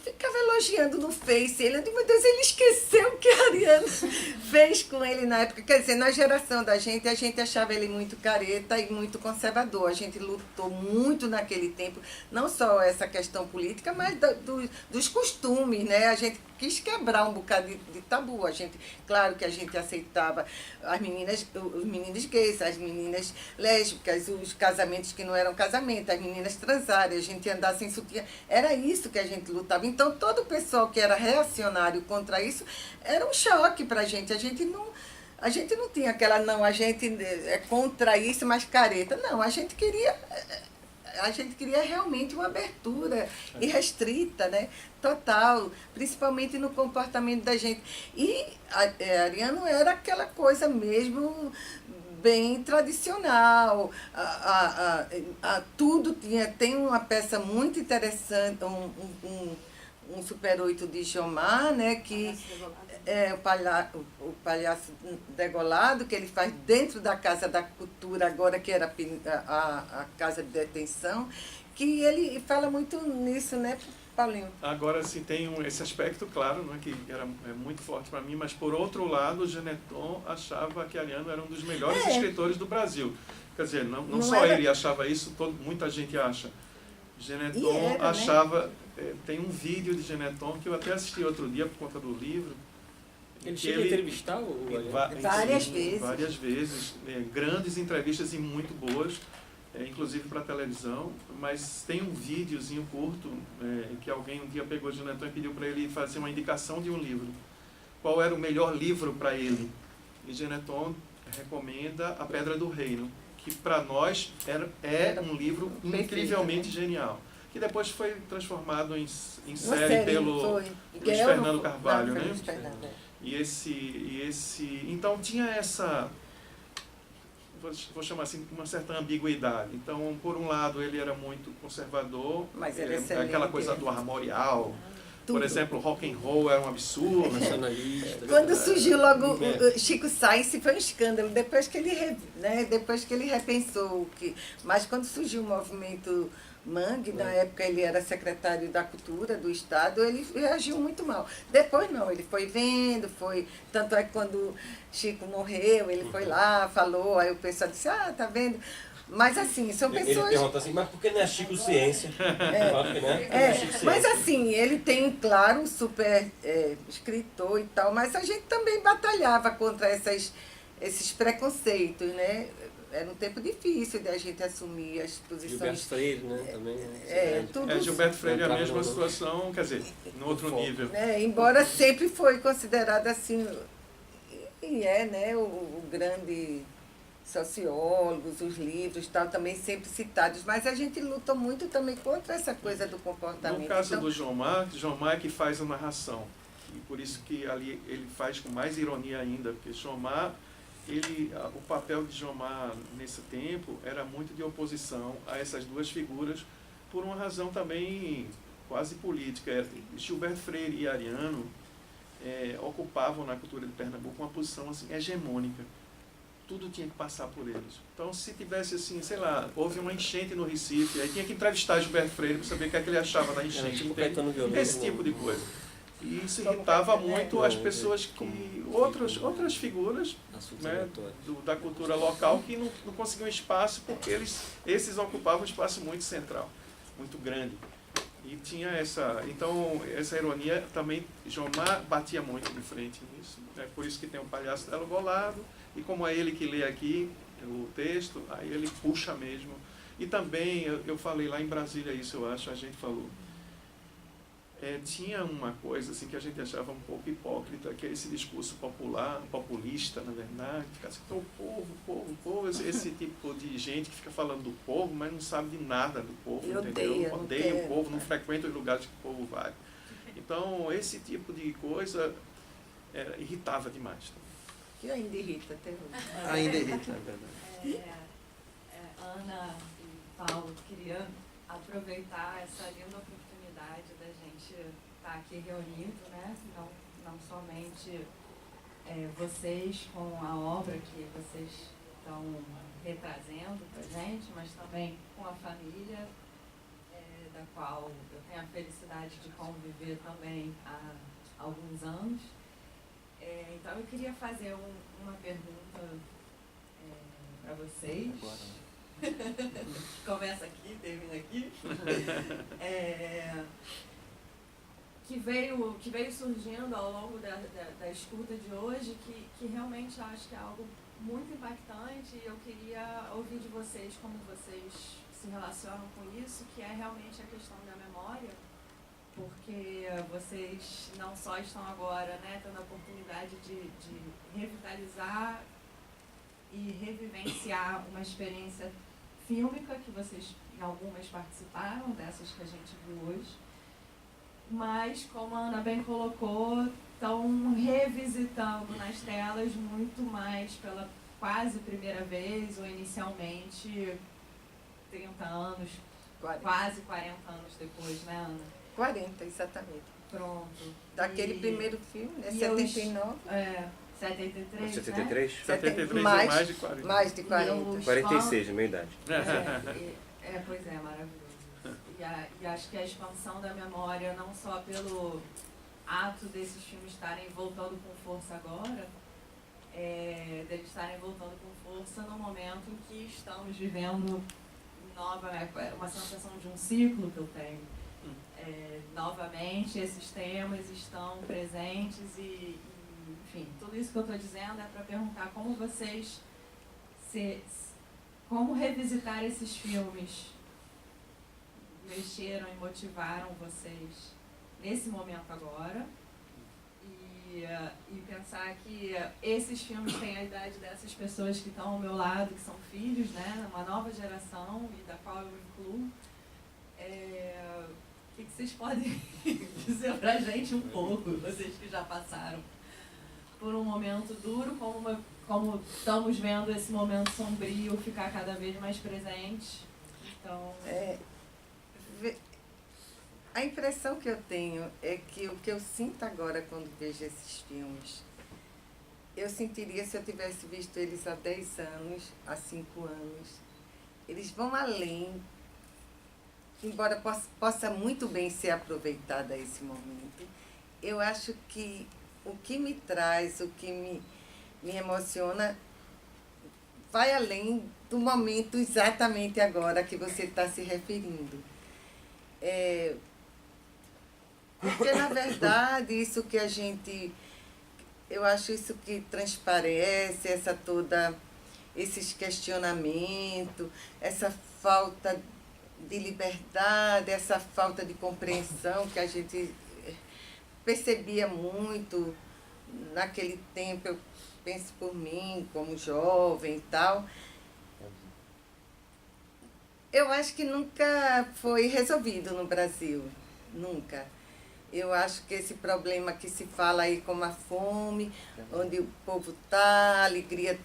ficava elogiando no Face ele. Eu digo, meu Deus, ele esqueceu o que a Ariano fez com ele na época. Quer dizer, na geração da gente, a gente achava ele muito careta e muito conservador. A gente lutou muito naquele tempo, não só essa questão política, mas dos costumes, né? A gente quis quebrar um bocado de tabu. Claro que a gente aceitava as meninas, os meninos gays, as meninas lésbicas, os casamentos que não eram casamento, as meninas transarem, a gente andar sem sutiã. Era isso que a gente lutava. Então, todo o pessoal que era reacionário contra isso era um choque para a gente. A gente não tinha aquela, não, a gente é contra isso, mas careta. Não, a gente queria realmente uma abertura irrestrita, né? Total, principalmente no comportamento da gente. E Ariano era aquela coisa mesmo bem tradicional. Tudo tem uma peça muito interessante, um Super 8 de Jomar, né? Que é o Palhaço Degolado, que ele faz dentro da Casa da Cultura, agora que era a Casa de Detenção, que ele fala muito nisso, né, Paulinho? Agora, sim, tem esse aspecto, claro, né, que era muito forte para mim, mas, por outro lado, o Geneton achava que Ariano era um dos melhores escritores do Brasil. Quer dizer, não só ele achava isso, muita gente acha. Geneton achava... Né? Tem um vídeo de Geneton que eu até assisti outro dia por conta do livro. Ele chega a entrevistar o várias vezes. Várias vezes. Grandes entrevistas e muito boas, inclusive para televisão. Mas tem um videozinho curto que alguém um dia pegou de Geneton e pediu para ele fazer uma indicação de um livro. Qual era o melhor livro para ele? E Geneton recomenda A Pedra do Reino, que para nós é um livro incrivelmente genial. Que depois foi transformado em série pelo Luiz Fernando Carvalho, né? E esse... Então, tinha essa... Vou chamar assim, uma certa ambiguidade. Então, por um lado, ele era muito conservador. Mas ele é aquela coisa do armorial. Por exemplo, rock and roll era um absurdo. Quando surgiu logo o Chico Sainz, foi um escândalo. Depois que ele repensou. Mas quando surgiu o movimento Mangue, na época ele era secretário da Cultura do Estado, ele reagiu muito mal. Depois não, ele foi vendo, tanto é que quando Chico morreu, ele foi lá, falou, aí o pessoal disse, tá vendo? Mas assim, são pessoas... Ele pergunta assim, mas por que não é Chico Ciência? Claro que não é Chico Ciência. Mas assim, ele tem, claro, um super escritor e tal, mas a gente também batalhava contra esses preconceitos, né? Era um tempo difícil de a gente assumir as posições... Gilberto Freire, né? Também. Gilberto Freire é a mesma situação, quer dizer, no outro nível. Embora sempre foi considerado assim, e né, o grande sociólogo, os livros tal, também sempre citados, mas a gente luta muito também contra essa coisa do comportamento. No caso do Jomar é que faz a narração, e por isso que ali ele faz com mais ironia ainda, porque Jomar... o papel de Jomar nesse tempo era muito de oposição a essas duas figuras por uma razão também quase política. Gilberto Freire e Ariano ocupavam na cultura de Pernambuco uma posição assim, hegemônica. Tudo tinha que passar por eles. Então, se tivesse assim, sei lá, houve uma enchente no Recife, aí tinha que entrevistar Gilberto Freire para saber o que é que ele achava da enchente. Tipo Caetano Veloso, esse tipo de coisa. E isso irritava muito as pessoas que... Outras figuras, né, da cultura local que não conseguiam espaço porque esses ocupavam um espaço muito central, muito grande. E tinha essa ironia também. Jomar batia muito de frente nisso. É por isso que tem o Palhaço Delo Bolado, e como é ele que lê aqui o texto, aí ele puxa mesmo. E também, eu falei lá em Brasília isso, eu acho, a gente falou. Tinha uma coisa assim que a gente achava um pouco hipócrita, que é esse discurso populista, na verdade, ficar assim, o povo, esse tipo de gente que fica falando do povo, mas não sabe de nada do povo, entendeu? Odeia o povo, não frequenta os lugares que o povo vai. Então, esse tipo de coisa irritava demais. Que ainda irrita até hoje. Ainda irrita, na verdade. Ana e Paulo, queria aproveitar essa linda oportunidade da gente estar aqui reunido, né? Não somente vocês com a obra que vocês estão retrazendo para a gente, mas também com a família, da qual eu tenho a felicidade de conviver também há alguns anos. Então eu queria fazer uma pergunta para vocês. Começa aqui, termina aqui. Que veio surgindo ao longo da escuta de hoje, que realmente eu acho que é algo muito impactante, e eu queria ouvir de vocês como vocês se relacionam com isso, que é realmente a questão da memória, porque vocês não só estão agora, né, tendo a oportunidade de revitalizar e revivenciar uma experiência fílmica, que vocês em algumas participaram, dessas que a gente viu hoje, mas, como a Ana bem colocou, estão revisitando nas telas muito mais pela quase primeira vez, ou inicialmente 30 anos, 40. quase 40 anos depois, né, Ana? 40, exatamente. Pronto. Daquele primeiro filme, né? 79. 73, 73? né? 73 mais, mais de 40. Mais de 40. 46, minha idade. Pois é, maravilhoso. E acho que a expansão da memória, não só pelo ato desses filmes estarem voltando com força agora, deles estarem voltando com força no momento em que estamos vivendo uma sensação de um ciclo que eu tenho. Novamente, esses temas estão presentes e, enfim, tudo isso que eu estou dizendo é para perguntar como vocês, como revisitar esses filmes mexeram e motivaram vocês nesse momento agora, e pensar que esses filmes têm a idade dessas pessoas que estão ao meu lado, que são filhos, né, uma nova geração, e da qual eu me incluo. O que vocês podem dizer pra gente um pouco, vocês que já passaram por um momento duro, como estamos vendo esse momento sombrio ficar cada vez mais presente? Então... A impressão que eu tenho é que o que eu sinto agora quando vejo esses filmes, eu sentiria se eu tivesse visto eles há 10 anos, há 5 anos. Eles vão além, embora possa muito bem ser aproveitada esse momento. Eu acho que o que me traz, o que me emociona, vai além do momento exatamente agora que você está se referindo. Porque, na verdade, isso que a gente... Eu acho isso que transparece, esses questionamentos, essa falta de liberdade, essa falta de compreensão que a gente percebia muito naquele tempo. Eu penso por mim, como jovem e tal. Eu acho que nunca foi resolvido no Brasil, nunca. Eu acho que esse problema que se fala aí como a fome, onde o povo está, a alegria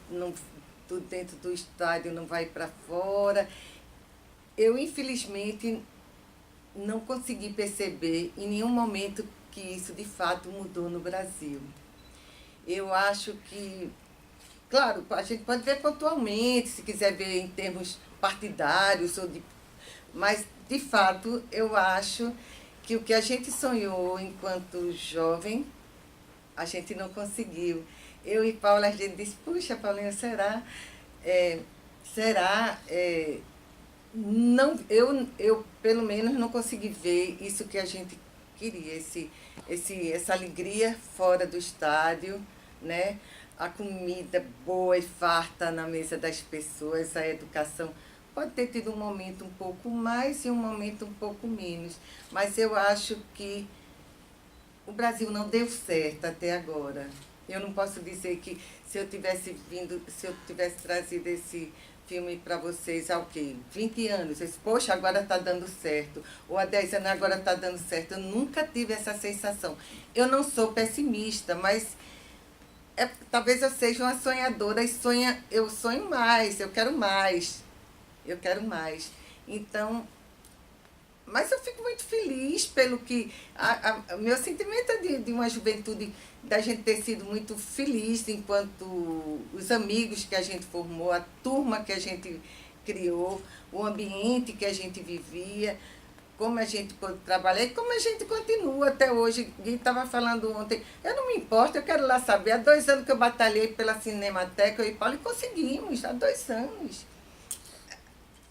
tudo dentro do estádio não vai para fora. Eu, infelizmente, não consegui perceber em nenhum momento que isso de fato mudou no Brasil. Eu acho que, claro, a gente pode ver pontualmente, se quiser ver em termos partidários, mas de fato eu acho que o que a gente sonhou enquanto jovem, a gente não conseguiu. Eu e Paula, a gente disse, puxa, Paulinha, será? Não, eu, pelo menos, não consegui ver isso que a gente queria, essa alegria fora do estádio, né? A comida boa e farta na mesa das pessoas, a educação. Pode ter tido um momento um pouco mais e um momento um pouco menos, mas eu acho que o Brasil não deu certo até agora. Eu não posso dizer que se eu tivesse trazido esse filme para vocês há o quê? 20 anos. Poxa, agora está dando certo. Ou há 10 anos agora está dando certo. Eu nunca tive essa sensação. Eu não sou pessimista, mas talvez eu seja uma sonhadora e eu sonho mais, eu quero mais. Eu quero mais. Então, mas eu fico muito feliz pelo que... O meu sentimento é de uma juventude, da gente ter sido muito feliz enquanto os amigos que a gente formou, a turma que a gente criou, o ambiente que a gente vivia, como a gente pôde trabalhar e como a gente continua até hoje. Gui estava falando ontem, eu não me importo, eu quero lá saber. Há 2 anos que eu batalhei pela Cinemateca, eu e Paulo, e conseguimos, há 2 anos.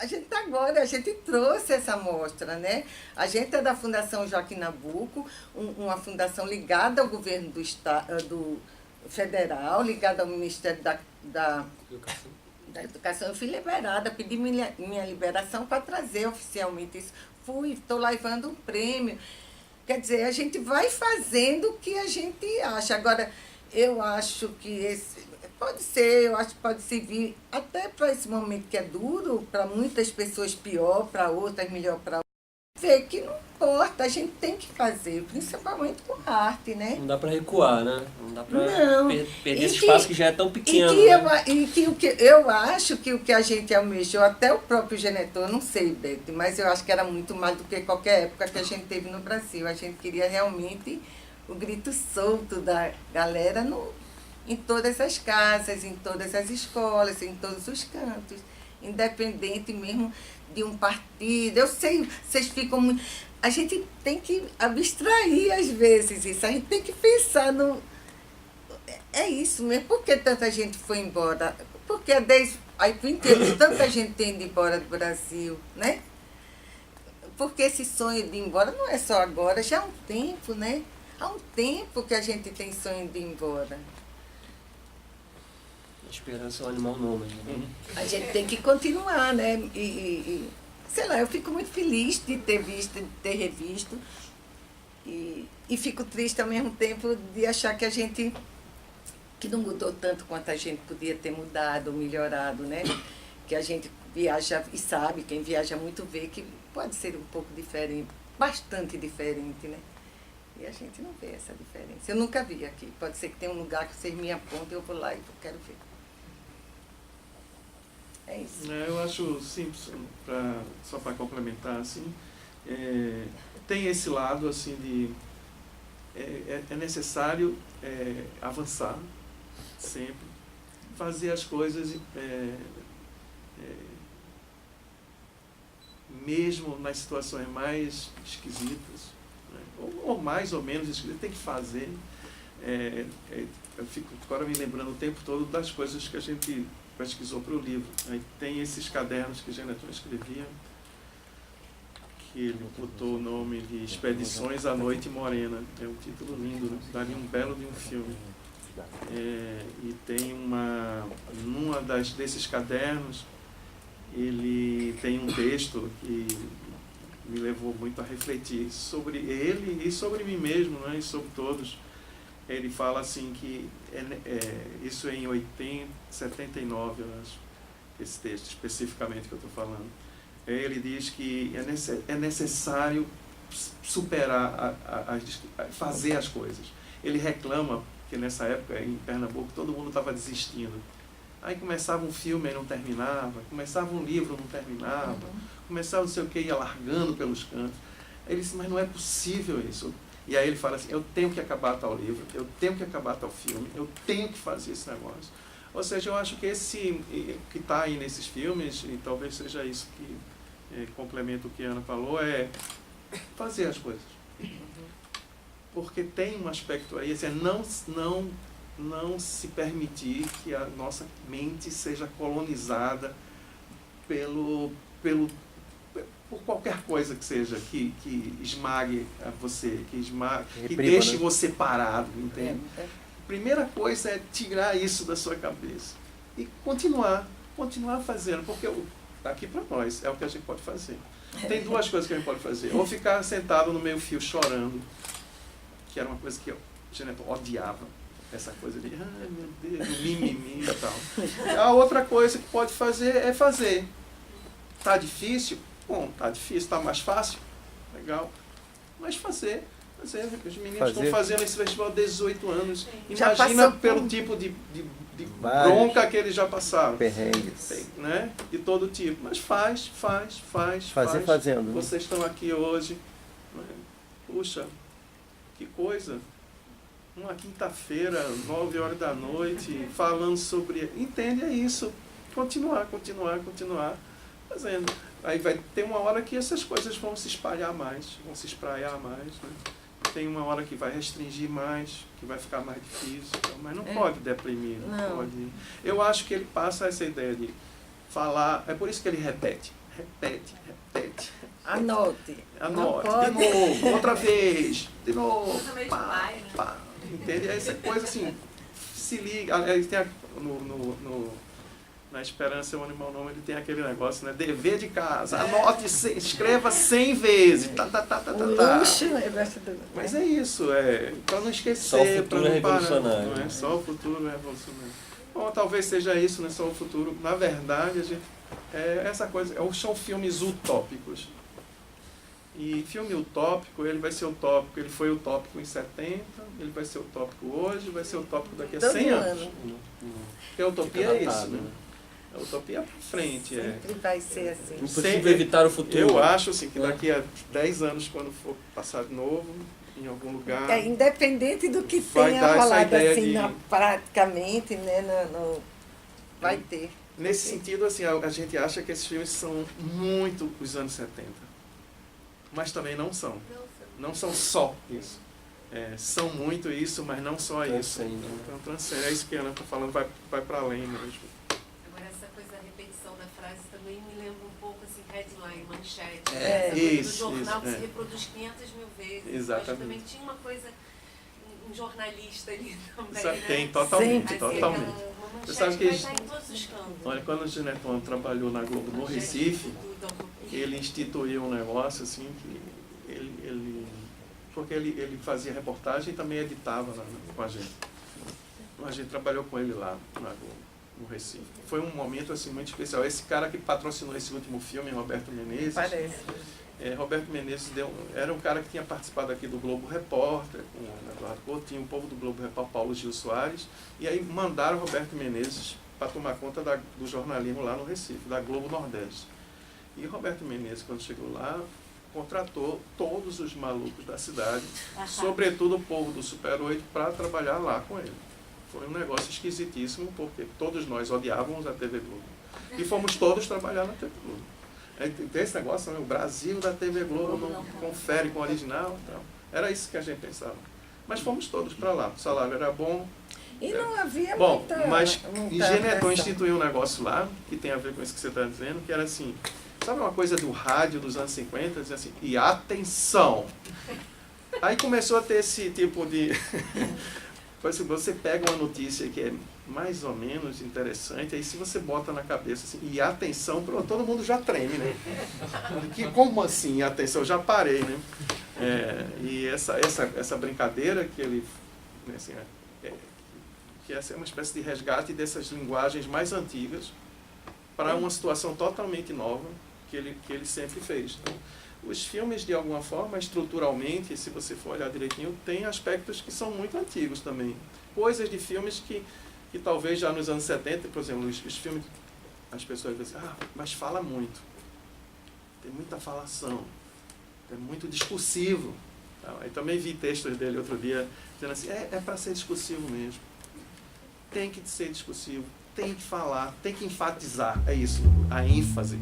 A gente trouxe essa mostra, né? A gente é da Fundação Joaquim Nabuco, uma fundação ligada ao governo do federal, ligada ao Ministério da Educação. Eu fui liberada, pedi minha liberação para trazer oficialmente isso. Estou levando um prêmio. Quer dizer, a gente vai fazendo o que a gente acha. Agora, eu acho que eu acho que pode servir até para esse momento que é duro, para muitas pessoas pior, para outras melhor, para outras. Ver que não importa, a gente tem que fazer, principalmente com arte, né? Não dá para recuar, né? Não dá para perder esse que, espaço que já é tão pequeno. Eu acho que o que a gente almejou, até o próprio Genetor, eu não sei, Beth, mas eu acho que era muito mais do que qualquer época que a gente teve no Brasil. A gente queria realmente o grito solto da galera em todas as casas, em todas as escolas, em todos os cantos, independente mesmo de um partido. Eu sei, vocês ficam muito... A gente tem que abstrair às vezes isso, a gente tem que pensar no... É isso mesmo, por que tanta gente foi embora? Porque há 20 anos tanta gente tem ido embora do Brasil, né? Porque esse sonho de ir embora não é só agora, já há um tempo, né? Há um tempo que a gente tem sonho de ir embora. A esperança é um animal nômade, né? A gente tem que continuar, né? Sei lá, eu fico muito feliz de ter visto, de ter revisto. E fico triste ao mesmo tempo de achar que não mudou tanto quanto a gente podia ter mudado, melhorado, né? Que a gente viaja e sabe, quem viaja muito vê que pode ser um pouco diferente, bastante diferente, né? E a gente não vê essa diferença. Eu nunca vi aqui. Pode ser que tenha um lugar que vocês me apontam e eu vou lá e quero ver. É isso. Eu acho simples, só para complementar, assim, tem esse lado assim de é necessário avançar sempre, fazer as coisas mesmo nas situações mais esquisitas, né? ou mais ou menos esquisitas, tem que fazer. Eu fico agora me lembrando o tempo todo das coisas que a gente pesquisou para o livro. Aí tem esses cadernos que Genetor escrevia, que ele botou o nome de Expedições à Noite Morena. É um título lindo, né? Daria um belo de um filme. E tem numa desses cadernos, ele tem um texto que me levou muito a refletir sobre ele e sobre mim mesmo, né? E sobre todos. Ele fala assim que, isso é em 79, eu acho, esse texto especificamente que eu estou falando. Ele diz que é necessário superar, fazer as coisas. Ele reclama que nessa época, em Pernambuco, todo mundo estava desistindo. Aí começava um filme e não terminava, começava um livro e não terminava, começava não sei o que, ia largando pelos cantos. Ele disse, mas não é possível isso. E aí ele fala assim, eu tenho que acabar tal livro, eu tenho que acabar tal filme, eu tenho que fazer esse negócio. Ou seja, eu acho que esse que está aí nesses filmes, e talvez seja isso que complementa o que a Ana falou, é fazer as coisas. Porque tem um aspecto aí, assim, não se permitir que a nossa mente seja colonizada por qualquer coisa que seja, que esmague você, que deixe você parado, entende? Primeira coisa é tirar isso da sua cabeça e continuar fazendo, porque está aqui para nós, é o que a gente pode fazer. Tem duas coisas que a gente pode fazer, ou ficar sentado no meio fio chorando, que era uma coisa que eu odiava, essa coisa de, ai meu Deus, mimimi e tal. A outra coisa que pode fazer é fazer. Tá difícil? Bom, tá difícil, tá mais fácil? Legal. Mas fazer. Os meninos estão fazendo esse festival há 18 anos. Imagina pelo tipo de bronca que eles já passaram. Perrengues. Né? De todo tipo. Mas faz. Fazendo. Vocês estão aqui hoje. Puxa, que coisa. Uma quinta-feira, 9 horas da noite, falando sobre... Entende? É isso. Continuar fazendo. Aí vai ter uma hora que essas coisas vão se espalhar mais, vão se espraiar mais, né? Tem uma hora que vai restringir mais, que vai ficar mais difícil, mas não pode deprimir, não pode. Eu acho que ele passa essa ideia de falar, é por isso que ele repete. Anote. De novo, outra vez, de novo, pá, entende? Essa coisa assim, se liga, aí tem na Esperança é um Animal Nômade, ele tem aquele negócio, né? Dever de casa, anote, escreva 100 vezes. Mas é isso, para não esquecer, para não parar. Não é só o futuro revolucionário. Bom, talvez seja isso, não é só o futuro. Na verdade, essa coisa, são filmes utópicos. E filme utópico, ele vai ser utópico, ele foi utópico em 70, ele vai ser utópico hoje, vai ser utópico daqui a 100 anos. Porque a utopia é isso, né? A utopia é para frente. Sempre vai ser assim. Impossível evitar o futuro. Eu acho assim, que daqui a 10 anos, quando for passar de novo, em algum lugar... independente do que tenha rolado assim, praticamente, né, vai ter. Nesse sentido, assim, a gente acha que esses filmes são muito os anos 70. Mas também não são. Não são só isso. São muito isso, mas não só isso. Então, transcende. É isso que a Ana está falando, vai para além mesmo. Agora, essa coisa da repetição da frase também me lembra um pouco, assim, headline, manchete. Isso, do jornal que se reproduz 500 mil vezes. Exatamente. Eu acho que também tinha uma coisa, um jornalista ali também, Tem, totalmente. Você sabe que vai estar em todos os campos. Olha, quando o Gineton trabalhou na Globo no Recife, ele instituiu um negócio assim que porque ele fazia reportagem e também editava com a gente. A gente trabalhou com ele lá na Globo, no Recife. Foi um momento assim muito especial. Esse cara que patrocinou esse último filme, Roberto Menezes. Parece. Roberto Menezes era um cara que tinha participado aqui do Globo Repórter, com o Eduardo Coutinho, o povo do Globo Repórter, Paulo Gil Soares, e aí mandaram Roberto Menezes para tomar conta do jornalismo lá no Recife, da Globo Nordeste. E Roberto Menezes, quando chegou lá, contratou todos os malucos da cidade, sobretudo o povo do Super 8, para trabalhar lá com ele. Foi um negócio esquisitíssimo, porque todos nós odiávamos a TV Globo. E fomos todos trabalhar na TV Globo. Tem esse negócio, né? O Brasil da TV Globo não confere com o original e tal. Era isso que a gente pensava. Mas fomos todos para lá. O salário era bom. E não havia mas Gineton instituiu um negócio lá, que tem a ver com isso que você está dizendo, que era assim, sabe uma coisa do rádio dos anos 50? Dizia assim, e atenção! Aí começou a ter esse tipo de... Você pega uma notícia que é mais ou menos interessante, aí se você bota na cabeça assim, e atenção, todo mundo já treme, né? Como assim, atenção? Já parei, né? E essa brincadeira que ele... Assim, que essa é uma espécie de resgate dessas linguagens mais antigas para uma situação totalmente nova que ele sempre fez. Então, os filmes, de alguma forma, estruturalmente, se você for olhar direitinho, tem aspectos que são muito antigos também. Coisas de filmes que talvez já nos anos 70, por exemplo, os filmes, as pessoas dizem, mas fala muito. Tem muita falação. é muito discursivo. Aí também vi textos dele outro dia, dizendo assim, é para ser discursivo mesmo. Tem que ser discursivo, tem que falar, tem que enfatizar, é isso, a ênfase.